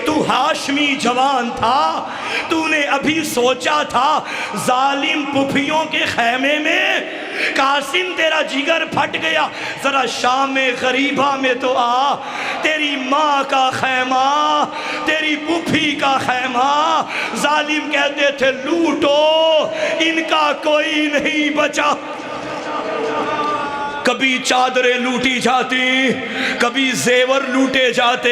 تو ہاشمی جوان تھا، تو نے ابھی سوچا تھا ظالم پھوپھیوں کے خیمے میں؟ قاسم تیرا جگر پھٹ گیا، ذرا شام غریبہ میں تو آ، تیری ماں کا خیمہ تیری پھوپھی کا خیمہ، ظالم کہتے تھے لوٹو ان کا کوئی نہیں بچا۔ کبھی چادریں لوٹی جاتی، کبھی زیور لوٹے جاتے،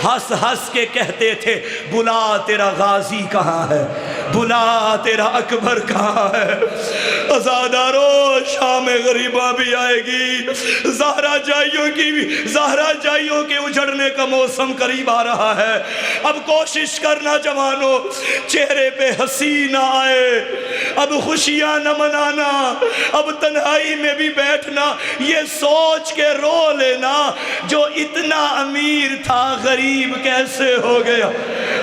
ہنس ہنس کے کہتے تھے بلا تیرا غازی کہاں ہے، بلا تیرا اکبر کہاں ہے۔ ازادارو شام غریبہ بھی آئے گی، زہرا جائیوں کے اجڑنے کا موسم قریب آ رہا ہے، اب کوشش کرنا جوانوں چہرے پہ ہنسی نہ آئے، اب خوشیاں نہ منانا، اب تنہائی میں بھی بیٹھنا یہ سوچ کے رو لینا جو اتنا امیر تھا غریب کیسے ہو گیا،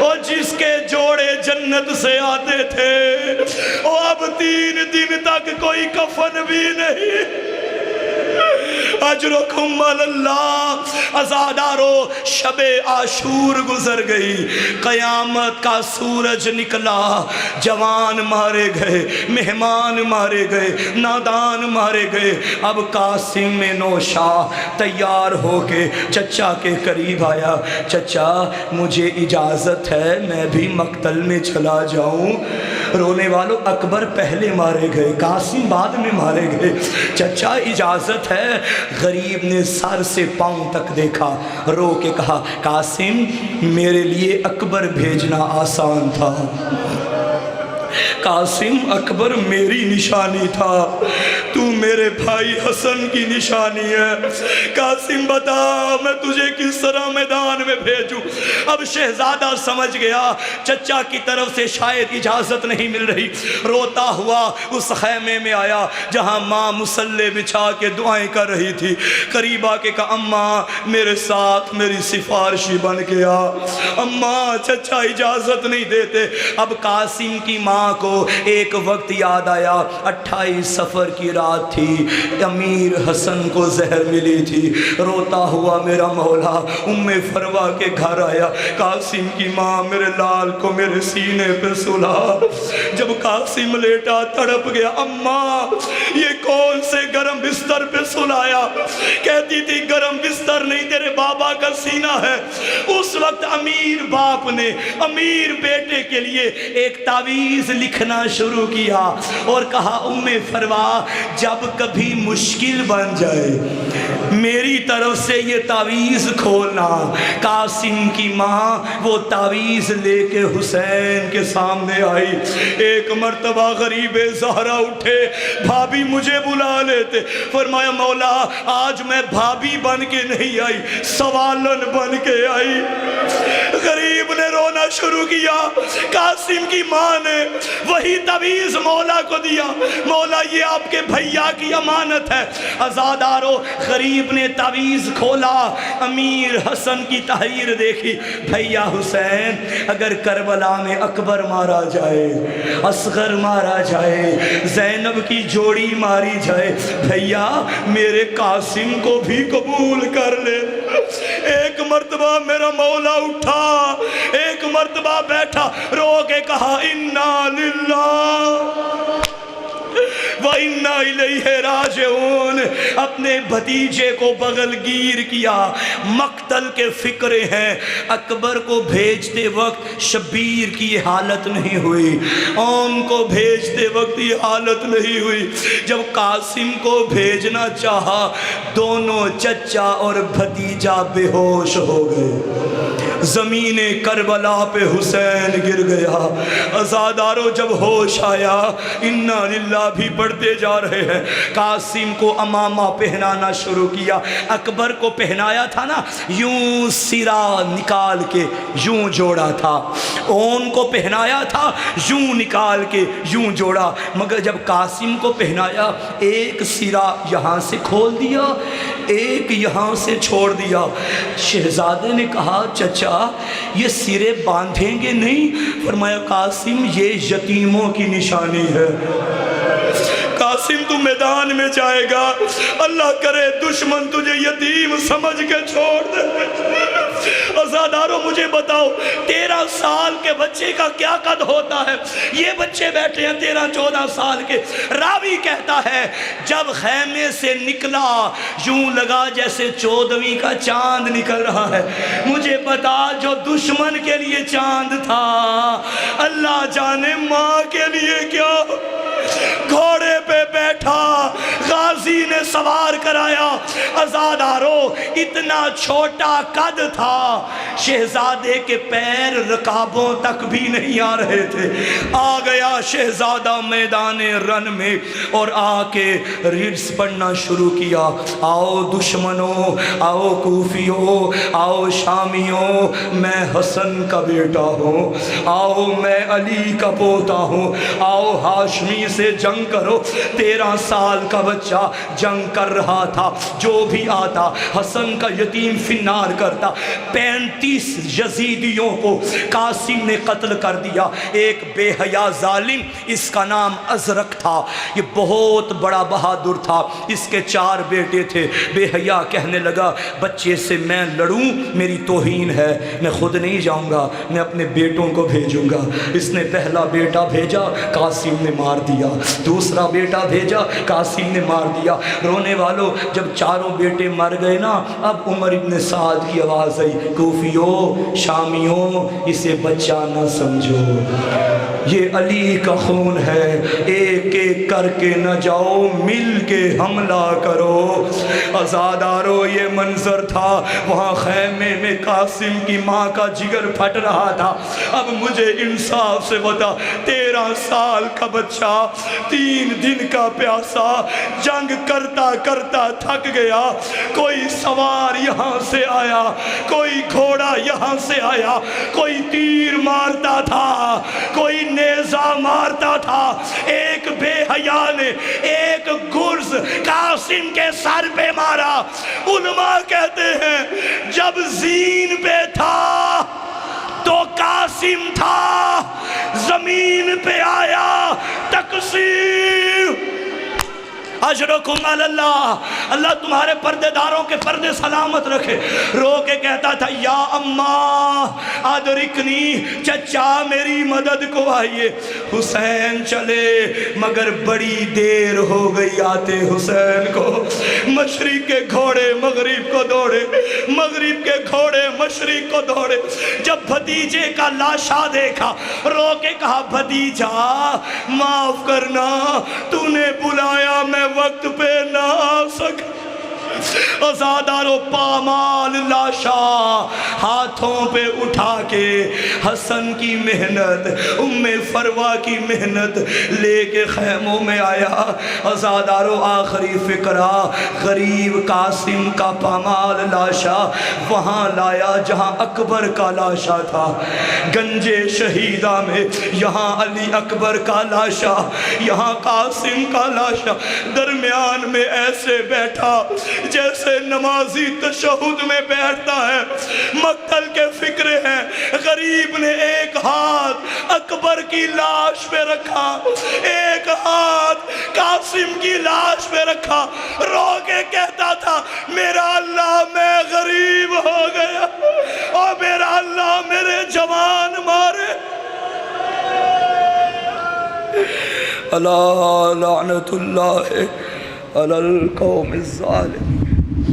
اور جس کے جوڑے جنت سے آتے تھے وہ اب 3 دن تک کوئی کفن بھی نہیں۔ اجرکم اللہ۔ ازادارو شب عاشور گزر گئی، قیامت کا سورج نکلا، جوان مارے گئے، مہمان مارے گئے، نادان مارے گئے۔ اب قاسم میں نوشا تیار ہو کے چچا کے قریب آیا، چچا مجھے اجازت ہے میں بھی مقتل میں چلا جاؤں؟ رونے والوں اکبر پہلے مارے گئے، قاسم بعد میں مارے گئے، چچا اجازت ہے؟ غریب نے سر سے پاؤں تک دیکھا، رو کے کہا قاسم میرے لیے اکبر بھیجنا آسان تھا، قاسم اکبر میری نشانی تھا، تو میرے بھائی حسن کی نشانی ہے، قاسم بتا میں تجھے کس طرح میدان میں بھیجوں؟ اب شہزادہ سمجھ گیا چچا کی طرف سے شاید اجازت نہیں مل رہی، روتا ہوا اس خیمے میں آیا جہاں ماں مصلی بچھا کے دعائیں کر رہی تھی، قریب آ کے کہا اماں میرے ساتھ میری سفارشی بن گیا، اماں چچا اجازت نہیں دیتے۔ اب قاسم کی ماں کو ایک وقت یاد آیا، 28 صفر کی رات تھی، تھی امیر حسن کو زہر ملی تھی، روتا ہوا میرا مولا ام فروا کے گھر آیا، قاسم کی ماں میرے لال کو میرے سینے پہ سلا، جب قاسم لیٹا تڑپ گیا، اماں یہ کون سے گرم بستر پہ سلایا؟ کہتی تھی گرم بستر نہیں تیرے بابا کا سینہ ہے۔ اس وقت امیر باپ نے امیر بیٹے کے لیے ایک تعویذ لکھنا شروع کیا اور کہا ام فروا جب کبھی مشکل بن جائے میری طرف سے یہ تعویذ کھولنا۔ قاسم کی ماں وہ تعویذ لے کے حسین کے سامنے آئی، ایک مرتبہ غریب زہرا اٹھے، بھابی مجھے بلا لیتے، فرمایا مولا آج میں بھابی بن کے نہیں آئی، سوالن بن کے آئی۔ غریب نے رونا شروع کیا، قاسم کی ماں نے وہی تعویذ مولا کو دیا، مولا یہ آپ کے بھیا کی امانت ہے۔ عزادارو غریب نے تعویذ کھولا، امیر حسن کی تحریر دیکھی، بھیا حسین اگر کربلا میں اکبر مارا جائے، اصغر مارا جائے، زینب کی جوڑی ماری جائے، بھیا میرے قاسم کو بھی قبول کر لے۔ ایک مرتبہ میرا مولا اٹھا، ایک مرتبہ بیٹھا، رو کے کہا انا للہ وَإِنَّا إِلَيْهِ رَاجِعُونَ، اپنے بھتیجے کو بغل گیر کیا، مقتل کے فکرے ہیں۔ اکبر کو بھیجتے وقت شبیر کی یہ حالت نہیں ہوئی، اون کو بھیجتے وقت یہ حالت نہیں ہوئی، جب قاسم کو بھیجنا چاہا دونوں چچا اور بھتیجا بے ہوش ہو گئے، زمین کربلا پہ حسین گر گیا۔ عزادارو جب ہوش آیا انا للہ بھی پڑھتے جا رہے ہیں، قاسم کو امامہ پہنانا شروع کیا، اکبر کو پہنایا تھا نا یوں سرا نکال کے یوں جوڑا تھا، اون کو پہنایا تھا یوں نکال کے یوں جوڑا، مگر جب قاسم کو پہنایا ایک سرا یہاں سے کھول دیا ایک یہاں سے چھوڑ دیا۔ شہزادے نے کہا چچا یہ سرے باندھیں گے نہیں؟ فرمایا قاسم یہ یتیموں کی نشانی ہے، قاسم تو میدان میں جائے گا، اللہ کرے دشمن تجھے یتیم سمجھ کے چھوڑ دے۔ عزادارو مجھے بتاؤ 13 سال کے بچے کا کیا قد ہوتا ہے؟ یہ بچے بیٹھے ہیں 13-14 سال کے، راوی کہتا ہے جب خیمے سے نکلا یوں لگا جیسے 14ویں کا چاند نکل رہا ہے۔ مجھے بتا جو دشمن کے لیے چاند تھا اللہ جانے ماں کے لیے کیا۔ گھوڑے پہ بیٹھا غازی نے سوار کرایا، عزادارو اتنا چھوٹا قد تھا شہزادے کے پیر رکابوں تک بھی نہیں آ رہے تھے۔ آ گیا شہزادہ میدان رن میں اور آ کے ریڈز پڑھنا شروع کیا، آؤ دشمنوں، آؤ کوفیوں، آؤ شامیوں، میں حسن کا بیٹا ہوں، آؤ میں علی کا پوتا ہوں، آؤ ہاشمی سے جنگ کرو۔ 13 سال کا بچہ جنگ کر رہا تھا، جو بھی آتا حسن کا یتیم فنار کرتا۔ 35 یزیدیوں کو قاسم نے قتل کر دیا۔ ایک بے حیا ظالم، اس کا نام ازرق تھا، یہ بہت بڑا بہادر تھا، اس کے 4 بیٹے تھے۔ بے حیا کہنے لگا بچے سے میں لڑوں میری توہین ہے، میں خود نہیں جاؤں گا، میں اپنے بیٹوں کو بھیجوں گا۔ اس نے پہلا بیٹا بھیجا، قاسم نے مار دیا، دوسرا بیٹا بھیجا، قاسم نے مار دیا۔ رونے والوں جب 4 بیٹے مر گئے نا، اب عمر ابن سعد کی آواز آئی، کوفیوں شامیوں اسے بچہ نہ سمجھو، یہ علی کا خون ہے، ایک ایک کر کے نہ جاؤ، مل کے حملہ کرو۔ عزادارو یہ منظر تھا، وہاں خیمے میں قاسم کی ماں کا جگر پھٹ رہا تھا۔ اب مجھے انصاف سے بتا 13 سال کا بچہ 3 دن کا پیاسا جنگ کرتا کرتا تھک گیا، کوئی سوار یہاں سے آیا، کوئی گھوڑا یہاں سے آیا، کوئی تیر مارتا تھا، کوئی نیزہ مارتا تھا، ایک بے حیا نے ایک گرز قاسم کے سر پہ مارا۔ علماء کہتے ہیں جب زین پہ تھا تو قاسم تھا، زمین پہ آیا تقسیم۔ اجرکم علی اللہ، اللہ تمہارے پردے داروں کے پردے سلامت رکھے۔ رو کے کہتا تھا یا اماں ادرکنی، چچا میری مدد کو آئیے۔ حسین چلے مگر بڑی دیر ہو گئی آتے حسین کو۔ مشرق کے گھوڑے مغرب کو دوڑے، مغرب کے گھوڑے مشرق کو دوڑے۔ جب بھتیجے کا لاشا دیکھا رو کے کہا بھتیجا معاف کرنا، تو نے بلایا میں وقت پہ نہ آ سکا۔ ازادارو پامال لاشا ہاتھوں پہ اٹھا کے حسن کی محنت، ام فروا کی محنت لے کے خیموں میں آیا۔ ازادارو آخری فقرہ غریب قاسم کا پامال لاشا وہاں لایا جہاں اکبر کا لاشا تھا، گنجے شہیدہ میں۔ یہاں علی اکبر کا لاشا، یہاں قاسم کا لاشا، درمیان میں ایسے بیٹھا جیسے نمازی تشہد میں بیٹھتا ہے۔ مقتل کے فکرے ہیں۔ غریب نے ایک ہاتھ اکبر کی لاش پہ رکھا، ایک ہاتھ قاسم کی لاش پہ رکھا، رو کے کہتا تھا میرا اللہ میں غریب ہو گیا اور میرا اللہ میرے جوان مارے۔ اللہ لعنت اللہ علی القوم الظالمین۔